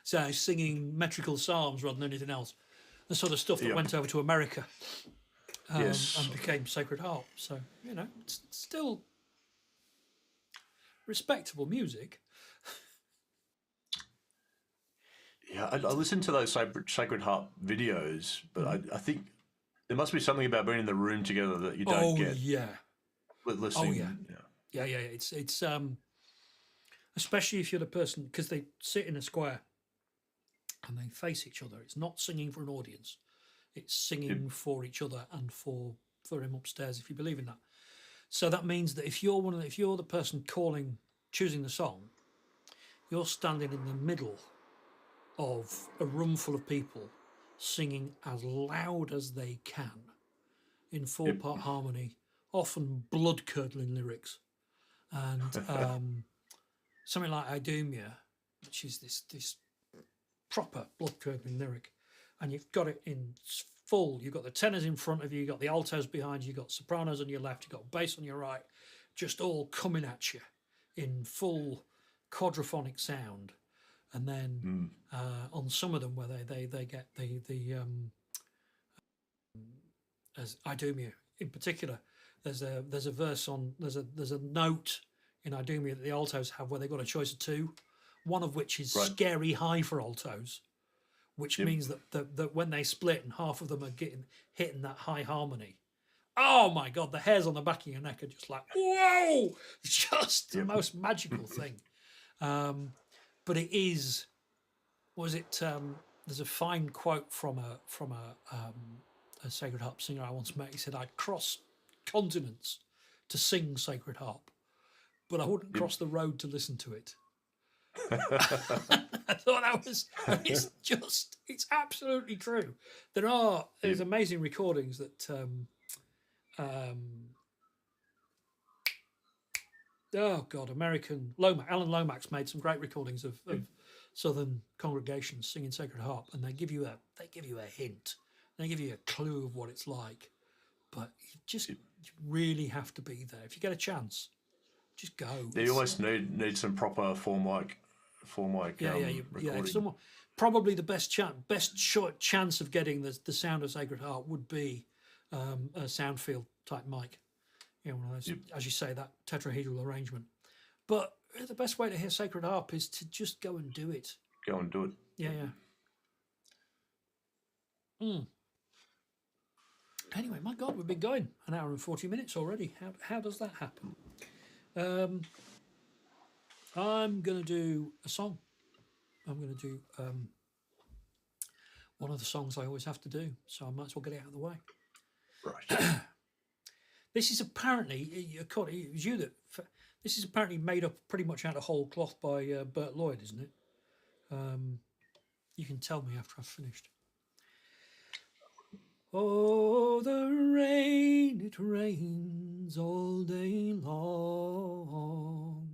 So singing metrical psalms rather than anything else. The sort of stuff that Yeah. went over to America Yes. and became Sacred Harp. So, it's still respectable music. Yeah, I listened to those Sacred Harp videos, but I think there must be something about being in the room together that you don't get Yeah. listening. Yeah. It's especially if you're the person, because they sit in a square and they face each other. It's not singing for an audience. It's singing for each other and for him upstairs, if you believe in that. So that means that if you're the person choosing the song, you're standing in the middle of a room full of people singing as loud as they can in four-part harmony, often blood-curdling lyrics. And something like Idumea, which is this proper blood-curdling lyric, and you've got it in full. You've got the tenors in front of you, you've got the altos behind you, you've got sopranos on your left, you've got bass on your right, just all coming at you in full quadraphonic sound. And then on some of them where they get the as Idumea in particular, there's a verse on there's a note in Idumea that the altos have where they've got a choice of two, one of which is scary high for altos, which means that when they split and half of them are hitting that high harmony, oh my God, the hairs on the back of your neck are just like, whoa, it's just the most magical thing. But it is, there's a fine quote from a Sacred Harp singer I once met. He said, I'd cross continents to sing Sacred Harp, but I wouldn't cross the road to listen to it. I thought that was, it's absolutely true. There's amazing recordings that oh God, American Alan Lomax made some great recordings of southern congregations singing Sacred Harp, and they give you a hint, they give you a clue of what it's like, but you really have to be there. If you get a chance, just go. You almost need some proper form like recording. Probably the best short chance of getting the sound of Sacred Heart would be a sound field type mic. You know, one of those, as you say, that tetrahedral arrangement. But the best way to hear Sacred Harp is to just go and do it. Go and do it. Yeah. Anyway, my God, we've been going an hour and 40 minutes already. How does that happen? I'm going to do a song. I'm going to do one of the songs I always have to do, so I might as well get it out of the way. Right. This is apparently, this is apparently made up pretty much out of whole cloth by Bert Lloyd, isn't it? You can tell me after I've finished. Oh, the rain, it rains all day long.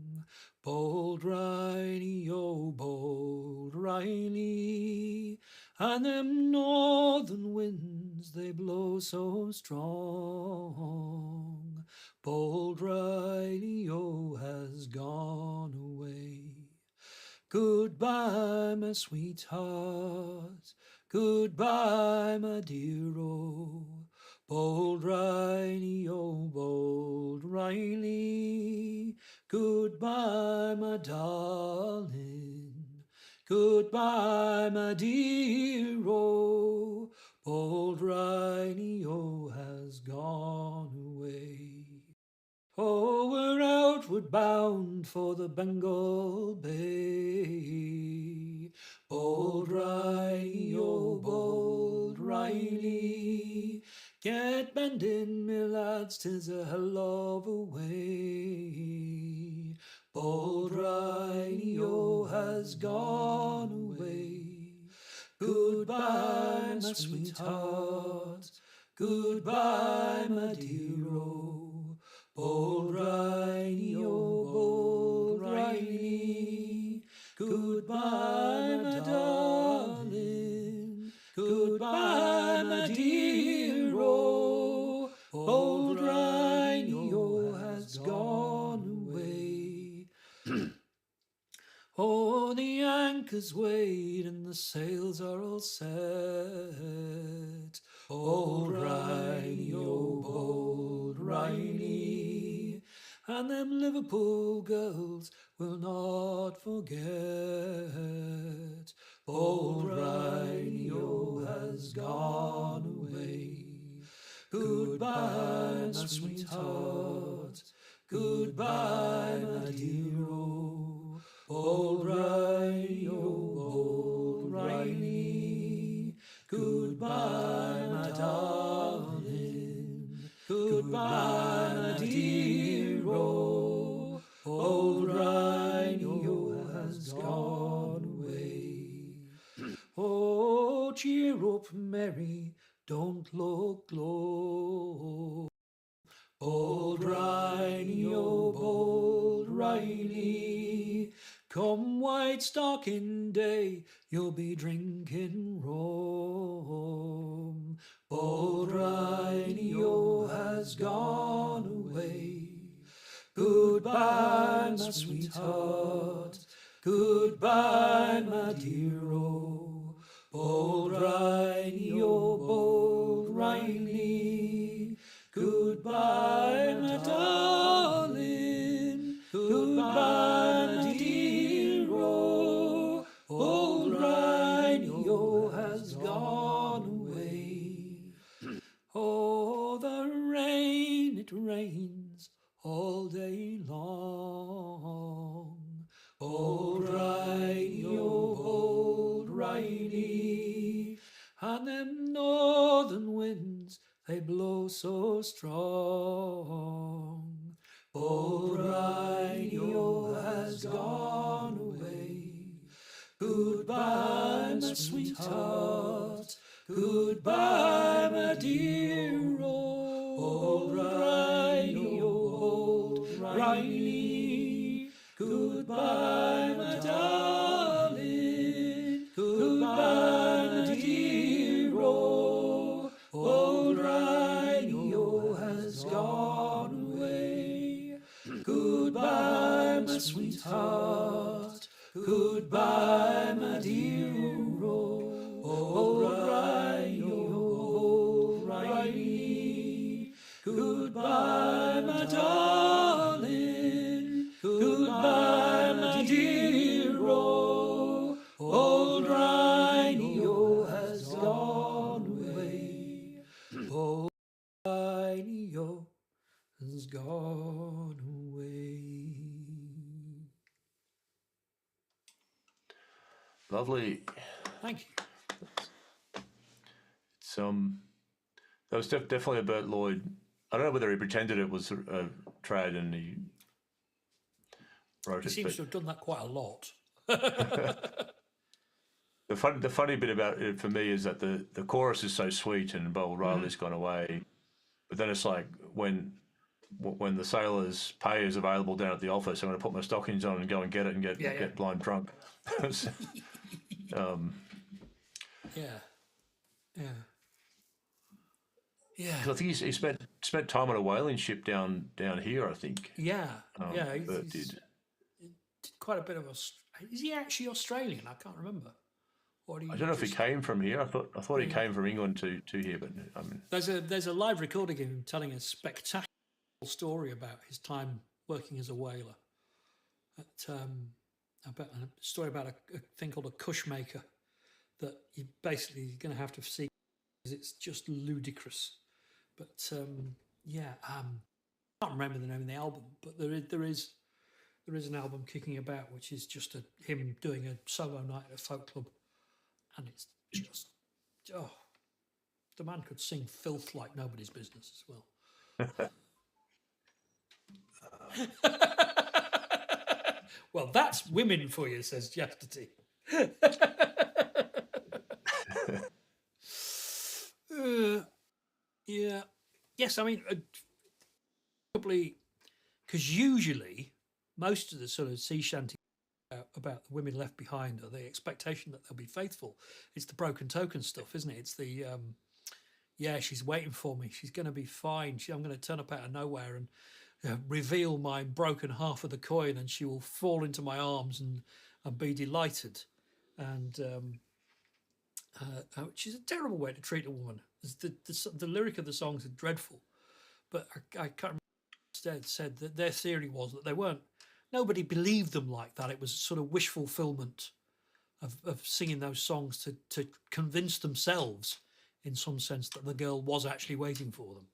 Bold Riley, oh, bold Riley, and them northern winds, they blow so strong. Bold Riley, oh, has gone away. Goodbye, my sweetheart, goodbye, my dear, oh, bold Riley, oh, bold Riley, goodbye, my darling, goodbye, my dear, oh, bold Riley, oh, has gone away. Oh, we're outward bound for the Bengal Bay. Bold Riley, oh, bold Riley, get bending, me lads, 'tis a hell of a way. Bold Riley, oh, has gone away. Goodbye, my sweetheart, goodbye, my dear, oh, bold Riley, oh, bold Riley, goodbye, my darling, goodbye, my dear, oh, bold Riley, oh, has gone away. Oh, the anchor's weighed and the sails are all set. Bold Riley, oh, bold Riley, and them Liverpool girls will not forget. Bold Riley, oh, has gone away. Goodbye, my sweetheart, goodbye, my dear, oh, bold Riley, oh, bold Riley, goodbye, my darling, goodbye, my dear, oh, bold Riley, oh, has gone away. Oh, cheer up, Mary, don't look low. Bold Riley, oh, bold Riley, come white stocking day, you'll be drinking rum. Bold Riley, oh, has gone away. Goodbye, my sweetheart, goodbye, my dear, oh, bold Riley, oh, bold Riley, goodbye, my darling, goodbye, my dear, oh, bold Riley, oh, has gone away. Oh, the rain, it rains all day long. Bold Riley, oh, bold Riley, and them northern winds, they blow so strong. Bold Riley, oh, has gone away. Goodbye, my sweetheart, goodbye, my dear, oh, bold Goodbye, my sweetheart. Goodbye, my dear. O'Reilly. Goodbye, my darling. Goodbye, my dear. Old Rhino has gone away. Old Rhino has gone away. Lovely. Thank you. It's that was definitely a Bert Lloyd. I don't know whether he pretended it was a trad and he wrote He it. seems to have done that quite a lot. The funny bit about it for me is that the chorus is so sweet and Bob Riley's gone away, but then it's like when the sailor's pay is available down at the office, I'm going to put my stockings on and go and get it and get blind drunk. Yeah. I think he spent time on a whaling ship down here. I think. Bert did. Did quite a bit of is he actually Australian? I can't remember. I don't know if he came from here. I thought he came from England to here, but I mean, there's a live recording of him telling a spectacular story about his time working as a whaler. About a story about a thing called a cush maker that you basically going to have to see because it's just ludicrous. But I can't remember the name of the album, but there is an album kicking about which is just him doing a solo night at a folk club, and it's just the man could sing filth like nobody's business as well. Well, that's women for you, says Chastity. Yeah. Yes, I mean, probably because usually most of the sort of sea shanty about the women left behind are the expectation that they'll be faithful. It's the broken token stuff, isn't it? It's the she's waiting for me. She's going to be fine. I'm going to turn up out of nowhere and reveal my broken half of the coin, and she will fall into my arms and be delighted. And which is a terrible way to treat a woman. The lyric of the songs are dreadful, but I can't remember. Instead said that their theory was that they weren't. Nobody believed them like that. It was sort of wish fulfillment of singing those songs to convince themselves, in some sense, that the girl was actually waiting for them.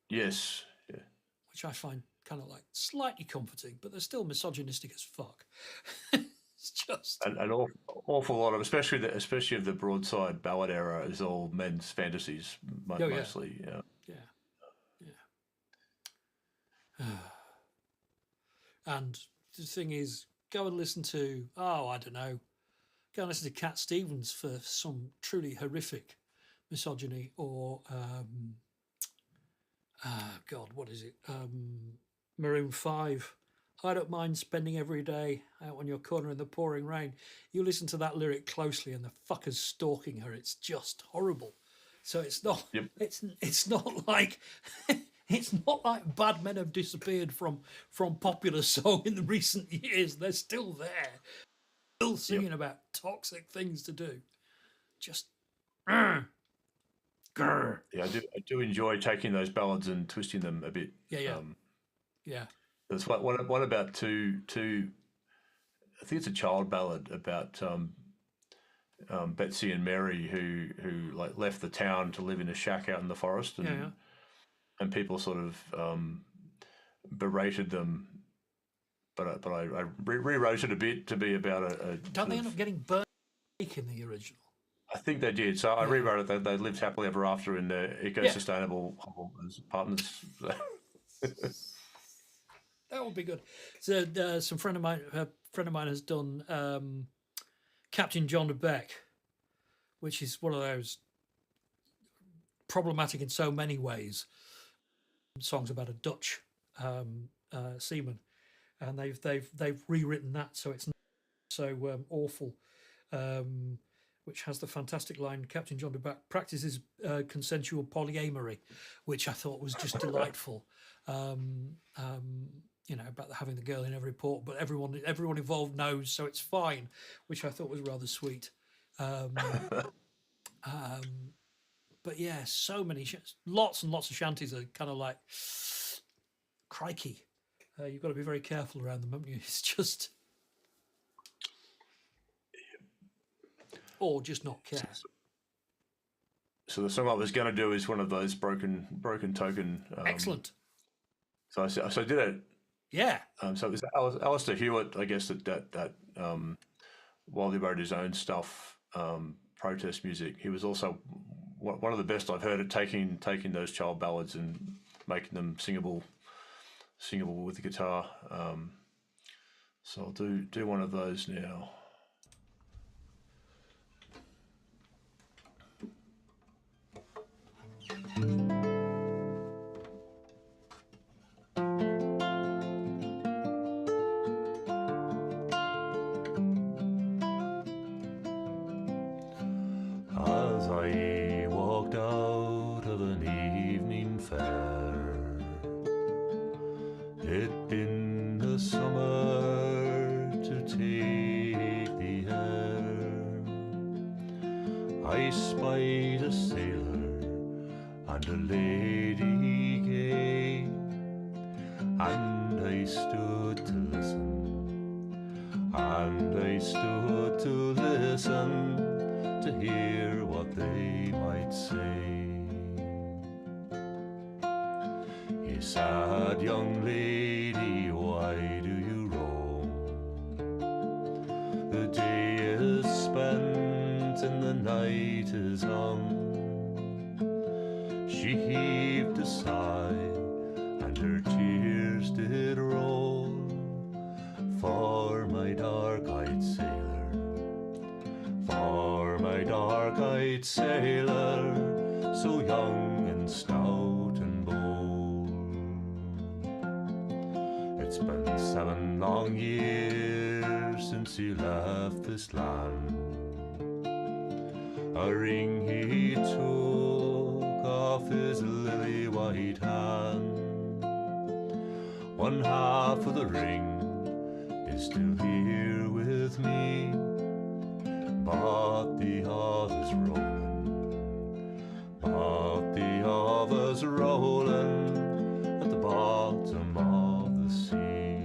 Yes. Yeah. Which I find kind of like slightly comforting, but they're still misogynistic as fuck. It's just an awful lot of, especially of the broadside ballad era, is all men's fantasies mostly. Yeah. And the thing is, go and listen to go and listen to Cat Stevens for some truly horrific misogyny, or what is it? Maroon 5. I don't mind spending every day out on your corner in the pouring rain. You listen to that lyric closely, and the fucker's stalking her. It's just horrible. So it's not. Yep. It's not like. It's not like bad men have disappeared from popular song in the recent years. They're still there, still singing about toxic things to do. Just, grr. Yeah, I do enjoy taking those ballads and twisting them a bit. Yeah. There's one about two. I think it's a child ballad about Betsy and Mary who like left the town to live in a shack out in the forest, and people sort of berated them, but I rewrote it a bit to be about a. Don't they end up getting burnt in the original? I think they did. So I rewrote it. They lived happily ever after in the eco-sustainable as partners. That would be good. So a friend of mine has done Captain John de Beck, which is one of those problematic in so many ways songs about a Dutch seaman, and they've rewritten that so it's not so awful. Which has the fantastic line, Captain John de Beck practices consensual polyamory, which I thought was just delightful. about having the girl in every port, but everyone involved knows, so it's fine, which I thought was rather sweet. But yeah, so many, lots and lots of shanties are kind of like, crikey. You've got to be very careful around them, haven't you? It's just, or just not care. So the song I was going to do is one of those broken token. Excellent. So I did it. Yeah. So it was Alistair Hewitt, I guess, that while he wrote his own stuff, protest music, he was also one of the best I've heard at taking those child ballads and making them singable with the guitar. So I'll do one of those now. As I walked out of an evening fair, it'd been the summer to take the air. I spied a sailor and a lady gay, and I stood to listen, and I stood to listen to hear what they might say. He said, "Young lady, why do you roam? The day is spent and the night is young." She heaved a sigh and her tears did roll for my dark-eyed sailor, for my dark-eyed sailor, so young and stout and bold. It's been 7 long years since he left this land. A ring he took off his lily-white hand. One half of the ring is still here with me, but the other's rolling, but the other's rolling at the bottom of the sea.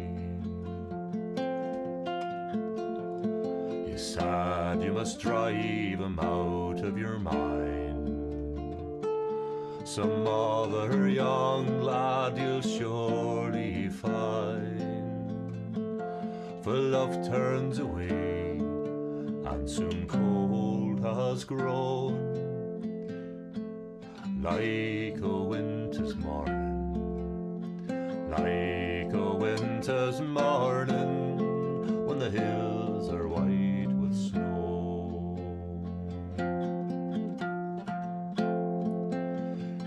He said, "You must drive him out of your mind. Some other young lad you'll surely find. For love turns away, and soon cold has grown, like a winter's morning, like a winter's morning, when the hills are white with snow."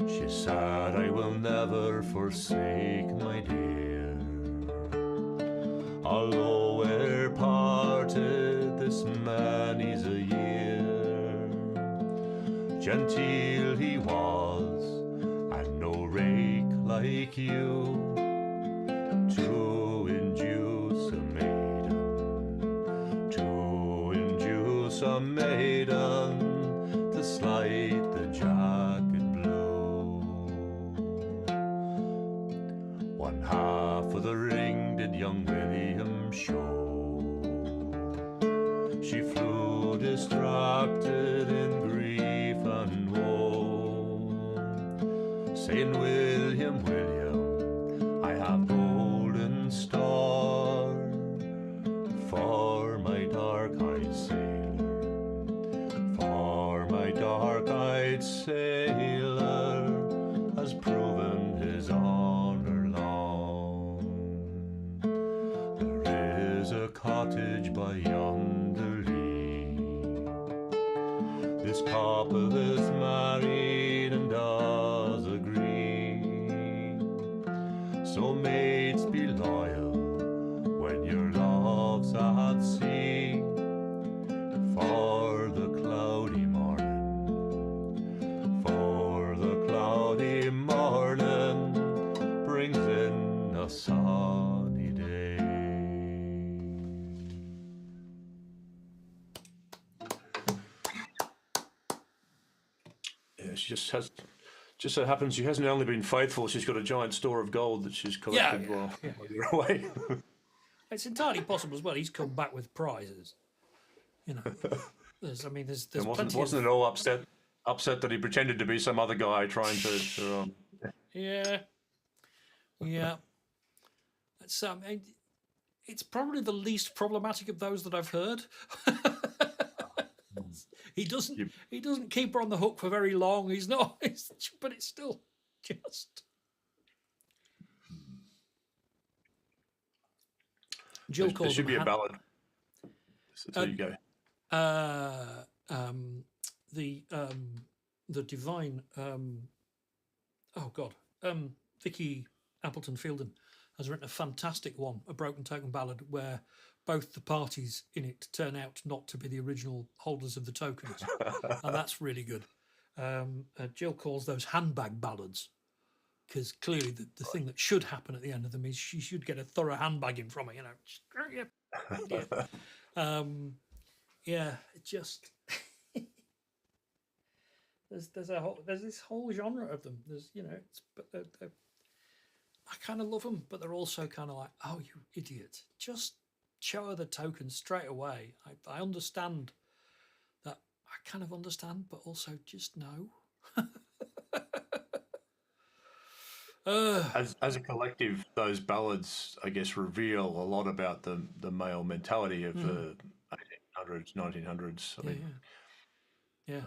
She said, "I will never forsake my dear, although we're parted this many's a year. Genteel he was, and no rake like you, to induce a maiden to slight the jacket blue. One half of the ring did young William show. She flew distracted in grief and woe, saying, "William, William, I have golden store for my dark-eyed sailor, for my dark-eyed sailor has proven his honor long. There is a cottage by yonder lea, this couple is married and does agree. So mates, be loyal when your love's at sea, for the cloudy morning brings in a sunny she just so happens she hasn't only been faithful, she's got a giant store of gold that she's collected while you're away. It's entirely possible as well. He's come back with prizes. You know, there's wasn't it all upset that he pretended to be some other guy trying to Yeah. It's probably the least problematic of those that I've heard. He doesn't keep her on the hook for very long. He's not, but it's still just. Jill calls there should be a ballad. So there you go. The divine. Vicky Appleton Fielden has written a fantastic one, a broken token ballad, where both the parties in it turn out not to be the original holders of the tokens, and that's really good. Jill calls those handbag ballads, because clearly the thing that should happen at the end of them is she should get a thorough handbagging from it, it just there's this whole genre of them. I kind of love them, but they're also kind of like, oh, you idiot, just show her the token straight away. I understand that. I kind of understand, but also just no. As a collective, those ballads, I guess, reveal a lot about the male mentality of the 1800s, 1900s. Yeah.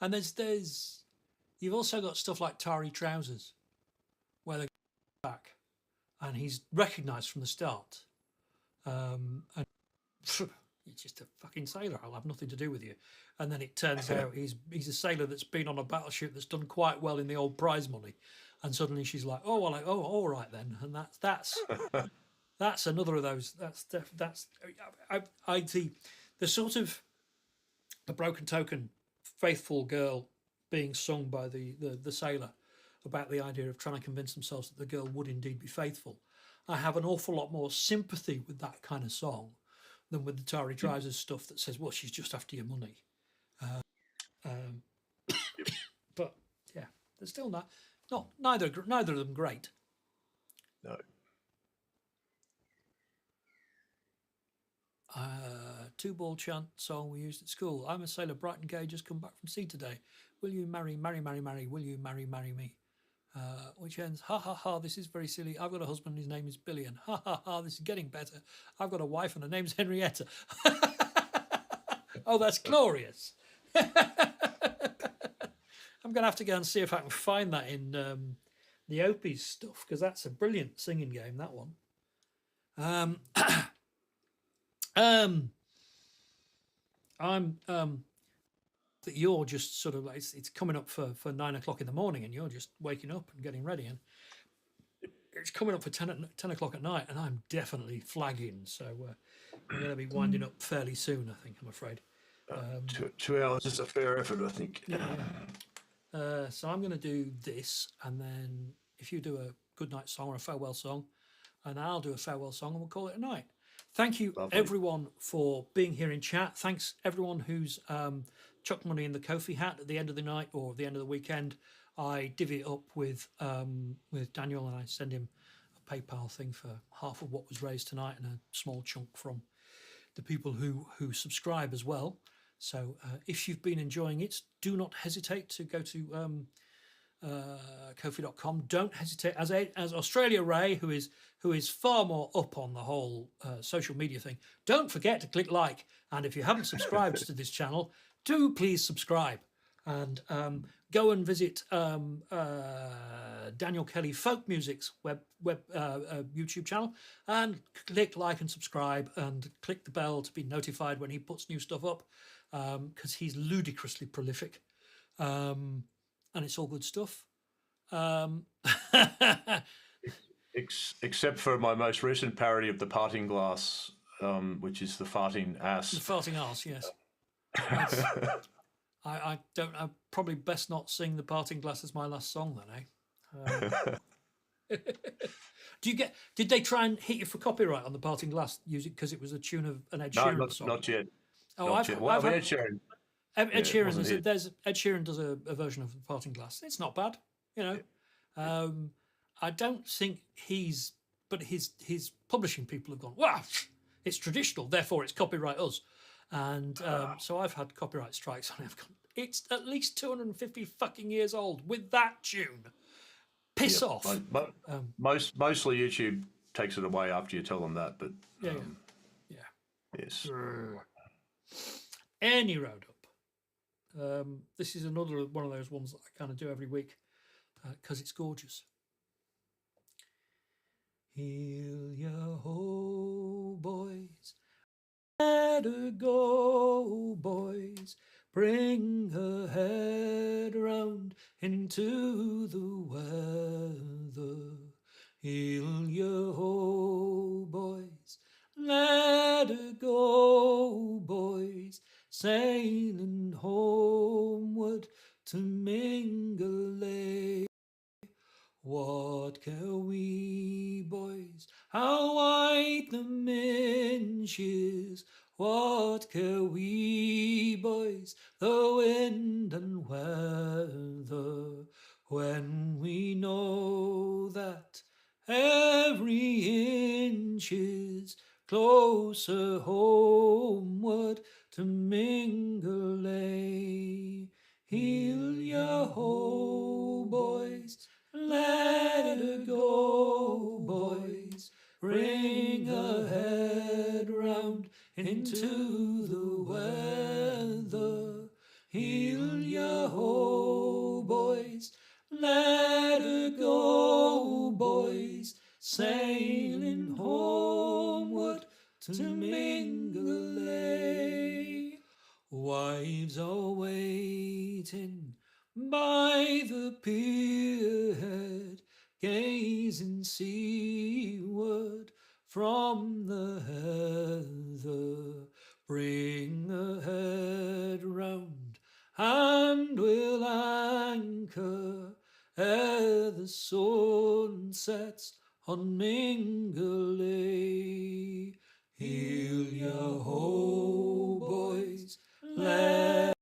And there's you've also got stuff like Tari Trousers, where they go back, and he's recognised from the start. And you're just a fucking sailor. I'll have nothing to do with you. And then it turns out he's a sailor that's been on a battleship that's done quite well in the old prize money. And suddenly she's like, oh, well, all right then. And that's another of those. The sort of the broken token faithful girl being sung by the sailor about the idea of trying to convince themselves that the girl would indeed be faithful. I have an awful lot more sympathy with that kind of song than with the Tari Trousers stuff that says, well, she's just after your money. But yeah, they're still neither of them great. No. Two-ball chant song we used at school. I'm a sailor, bright and gay, just come back from sea today. Will you marry, will you marry me? Which ends, ha ha ha, this is very silly. I've got a husband, his name is Billy, and ha ha ha, this is getting better. I've got a wife and her name's Henrietta. Oh, that's glorious. I'm going to have to go and see if I can find that in the Opie's stuff, because that's a brilliant singing game, that one. I'm that you're just sort of like it's coming up for 9 o'clock in the morning, and you're just waking up and getting ready, and it's coming up for 10 o'clock at night, and I'm definitely flagging, so I'm going to be winding up fairly soon, I think, I'm afraid. 2 hours is a fair effort, I think. Yeah. So I'm going to do this, and then if you do a goodnight song or a farewell song, and I'll do a farewell song, and we'll call it a night. Thank you, everyone, for being here in chat. Thanks, everyone who's chucked money in the Ko-fi hat at the end of the night or the end of the weekend. I divvy it up with Daniel, and I send him a PayPal thing for half of what was raised tonight and a small chunk from the people who subscribe as well. So if you've been enjoying it, do not hesitate to go to Ko-fi.com. Don't hesitate, as Australia Ray, who is far more up on the whole social media thing. Don't forget to click like, and if you haven't subscribed to this channel, do please subscribe, and go and visit Daniel Kelly Folk Music's web YouTube channel, and click like and subscribe, and click the bell to be notified when he puts new stuff up, because he's ludicrously prolific. And it's all good stuff. Except for my most recent parody of the parting glass, which is the farting ass. The farting ass, yes. I probably best not sing the parting glass as my last song then, eh? Did they try and hit you for copyright on the parting glass because it was a tune of an Ed Sheeran song? Not yet. Oh, Ed Sheeran. Ed it Sheeran wasn't hit. Ed Sheeran does a version of Parting Glass. It's not bad, you know. I don't think but his publishing people have gone, wow, it's traditional, therefore it's copyright us. And so I've had copyright strikes on it. I've gone, it's at least 250 fucking years old with that tune. Piss off. Mostly YouTube takes it away after you tell them that, but yeah. yes. Any road up. This is another one of those ones that I kind of do every week because it's gorgeous. Heel ya ho, boys, let her go, boys. Bring her head round into the weather. Heel ya ho, boys, let her go, boys. Sailing homeward to Mingalay. What care we, boys, how white the minch is? What care we, boys, the wind and weather, when we know that every inch is closer homeward to Mingalay. Heel ya ho, boys, let her go, boys. Bring her head round into the weather. Heel ya ho, boys. Let her go, boys. Sailing homeward to Mingalay. Wives are waiting by the pierhead, gazing seaward from the heather. Bring her head round and we'll anchor ere the sun sets on Mingalay. Heel ya ho, boys, let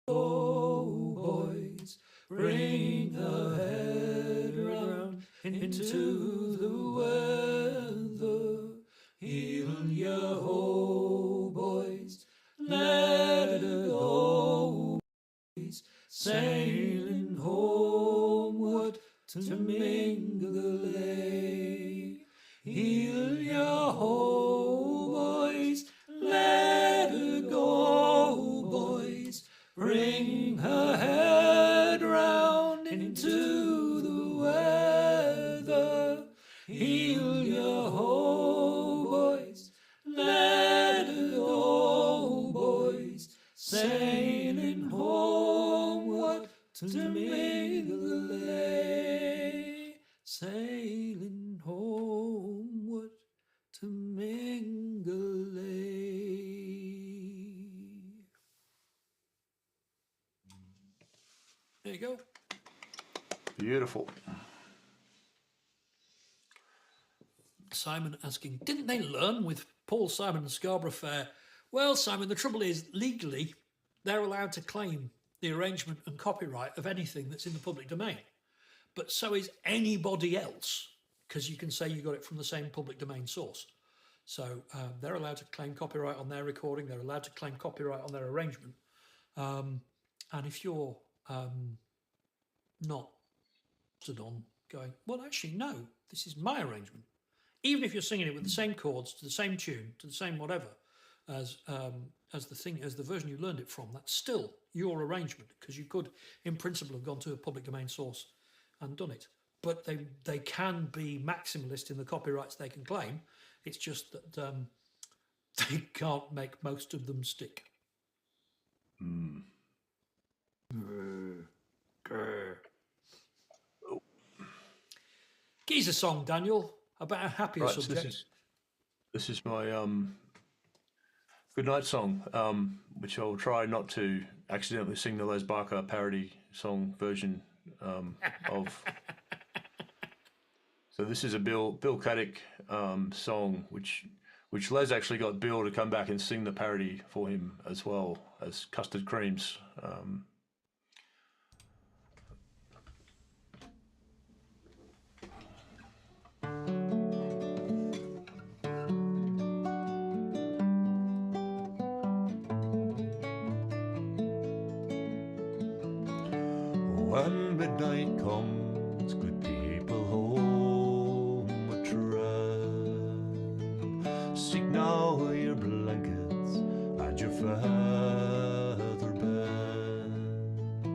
go, boys. Bring her head round into the weather. Heel ya ho, boys, let her go, boys. Sailing homeward to Mingalay. Heel ya ho, boys, let her go, boys. Bring her head round into the weather. Heel ya ho, boys, let her go, boys. Sailing homeward to Mingalay. Sailing homeward to Mingalay. There you go. Beautiful. Simon asking, didn't they learn with Paul Simon and Scarborough Fair? Well, Simon, the trouble is, legally, they're allowed to claim the arrangement and copyright of anything that's in the public domain. But so is anybody else, because you can say you got it from the same public domain source. So they're allowed to claim copyright on their recording. They're allowed to claim copyright on their arrangement. And if you're not stood on going, well, actually, no, this is my arrangement. Even if you're singing it with the same chords, to the same tune, to the same whatever, as the version you learned it from, that's still your arrangement, because you could, in principle, have gone to a public domain source and done it. But they can be maximalist in the copyrights they can claim. It's just that they can't make most of them stick. Gee's a song, Daniel, about a happier subject. This is my good night song, which I'll try not to accidentally sing the Les Barker parody song version of. So this is a Bill Cuddick song, which which Les actually got Bill to come back and sing the parody for him as well as Custard Creams. When midnight comes, good people home a tread. Seek now your blankets and your feather beds.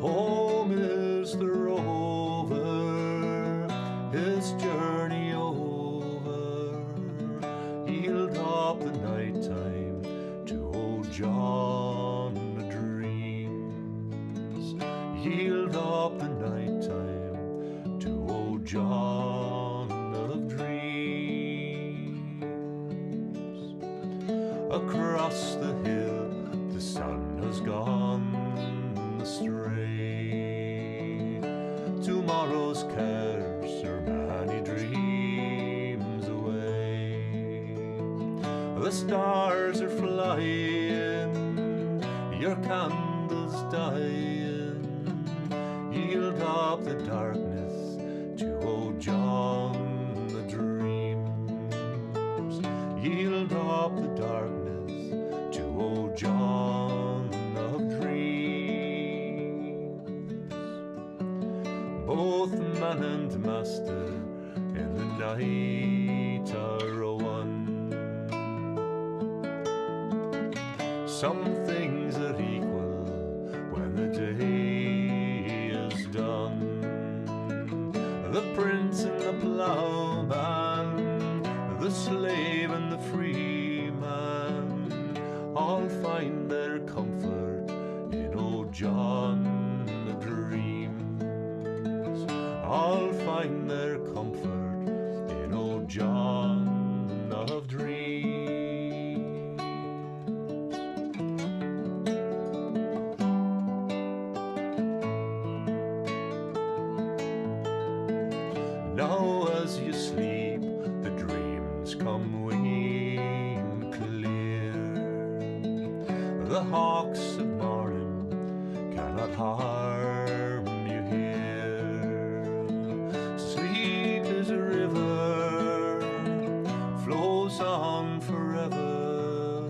Home is the rover, his journey over. He'll drop the night time to old John the dreams. Yield up the night time to old John of dreams. Across the hill the sun has gone astray. Tomorrow's cares are many dreams away. The stars are flying, your candles dying. Yield up the darkness to old John the dreams. Yield up the darkness to old John of dreams. Both man and master in the night are one. Some things are equal when the day is done. The prince and the plowman, the slave and the free man, all find their comfort in old John the dreams. All find their comfort in old John of dreams. Now as you sleep, the dreams come winging clear. The hawks of morning cannot harm you here. Sleep is a river, flows on forever.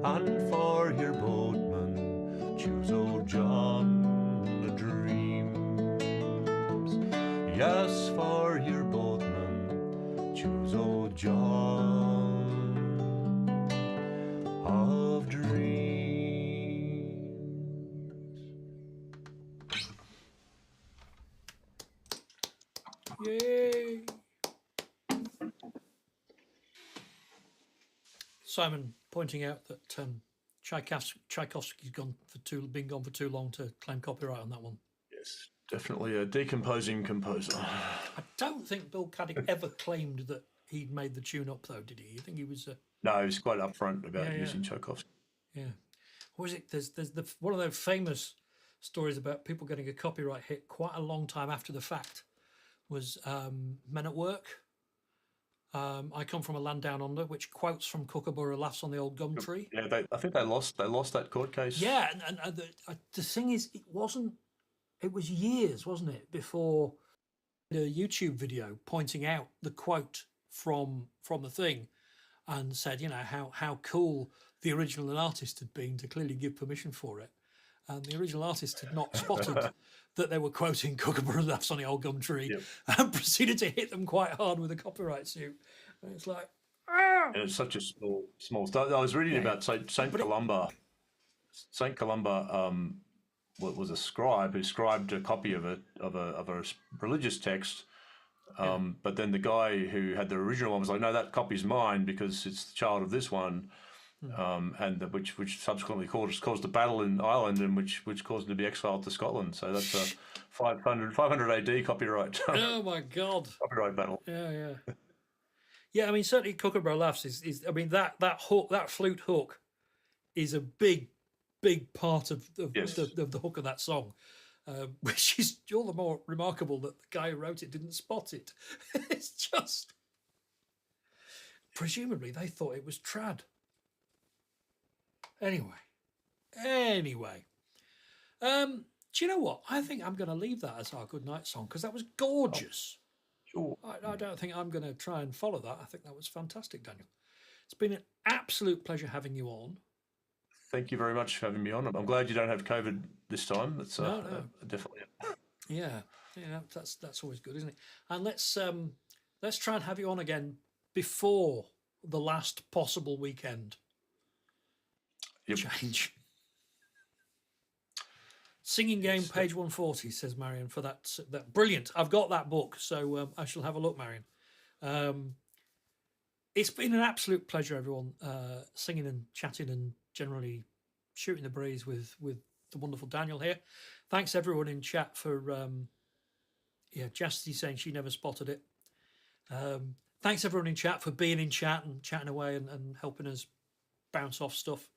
And for your boatman, choose old John the dreams. Yes, for your boatman, choose old John of dreams. Yay! Simon pointing out that Tchaikovsky's been gone for too long to claim copyright on that one. Yes, definitely a decomposing composer. I don't think Bill Caddick ever claimed that he'd made the tune up, though, did he? You think he was? No, he was quite upfront about using Tchaikovsky. Yeah. Or is it? There's one of those famous stories about people getting a copyright hit quite a long time after the fact. Was Men at Work. I Come From a Land Down Under, which quotes from Kookaburra Laughs on the Old Gum Tree. Yeah, I think they lost that court case. Yeah, and the thing is, it was years, wasn't it, before the YouTube video pointing out the quote from the thing and said, how cool the original artist had been to clearly give permission for it. And the original artist had not spotted that they were quoting Kookaburra Laughs on the Old Gum Tree and proceeded to hit them quite hard with a copyright suit. And it's like, And it's such a small stuff. I was reading about Saint Columba. Saint Columba was a scribe who scribed a copy of a religious text. But then the guy who had the original one was like, no, that copy's mine because it's the child of this one. Which subsequently caused a battle in Ireland, and which caused him to be exiled to Scotland. So that's a 500 AD copyright. Oh my God! Copyright battle. Yeah. Yeah, I mean, certainly Kookaburra Laughs is. I mean, that hook, that flute hook, is a big part of the hook of that song, which is all the more remarkable that the guy who wrote it didn't spot it. It's just. presumably they thought it was trad. Anyway. Do you know what? I think I'm going to leave that as our good night song because that was gorgeous. Sure. I don't think I'm going to try and follow that. I think that was fantastic, Daniel. It's been an absolute pleasure having you on. Thank you very much for having me on. I'm glad you don't have COVID this time. That's No. definitely. Yeah, that's always good, isn't it? And let's try and have you on again before the last possible weekend. Yep. Change. Singing Game, page 140, says Marion, for that brilliant. I've got that book, so I shall have a look, Marion. It's been an absolute pleasure, everyone, singing and chatting and generally shooting the breeze with the wonderful Daniel here. Thanks, everyone in chat for, Chastity saying she never spotted it. Thanks, everyone in chat, for being in chat and chatting away and helping us bounce off stuff.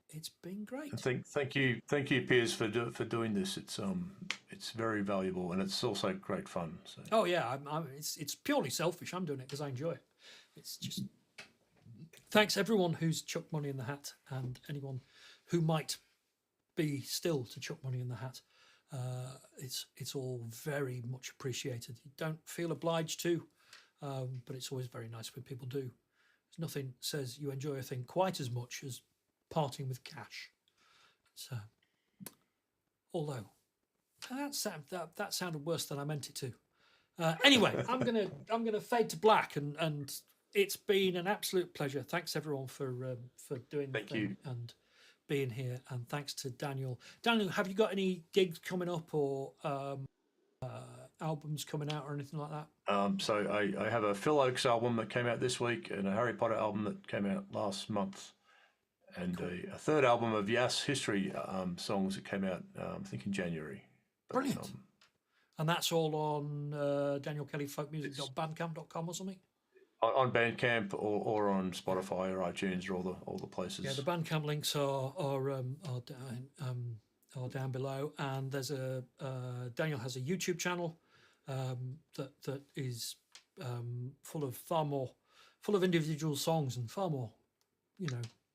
It's been great. Thank you, Piers, for doing this. It's very valuable and it's also great fun. So. Oh yeah, it's purely selfish. I'm doing it because I enjoy it. It's just thanks everyone who's chucked money in the hat and anyone who might be still to chuck money in the hat. It's all very much appreciated. You don't feel obliged to, but it's always very nice when people do. There's nothing says you enjoy a thing quite as much as parting with cash. So, although that sounded worse than I meant it to. Anyway, I'm gonna fade to black, and it's been an absolute pleasure. Thanks everyone for doing the thing and being here, and thanks to Daniel. Daniel, have you got any gigs coming up or albums coming out or anything like that? So I have a Phil Oakes album that came out this week and a Harry Potter album that came out last month. And a third album of Yass history songs that came out, I think, in January. Brilliant. And that's all on danielkellyfolkmusic.bandcamp.com or something? On Bandcamp or on Spotify or iTunes or all the places. Yeah, the Bandcamp links are down below. And there's Daniel has a YouTube channel that is full of individual songs and far more,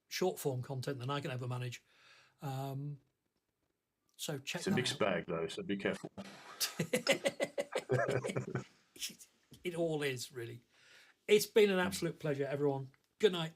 short form content than I can ever manage. So check It's a mixed bag though, so be careful. It all is, really. It's been an absolute pleasure, everyone. Good night.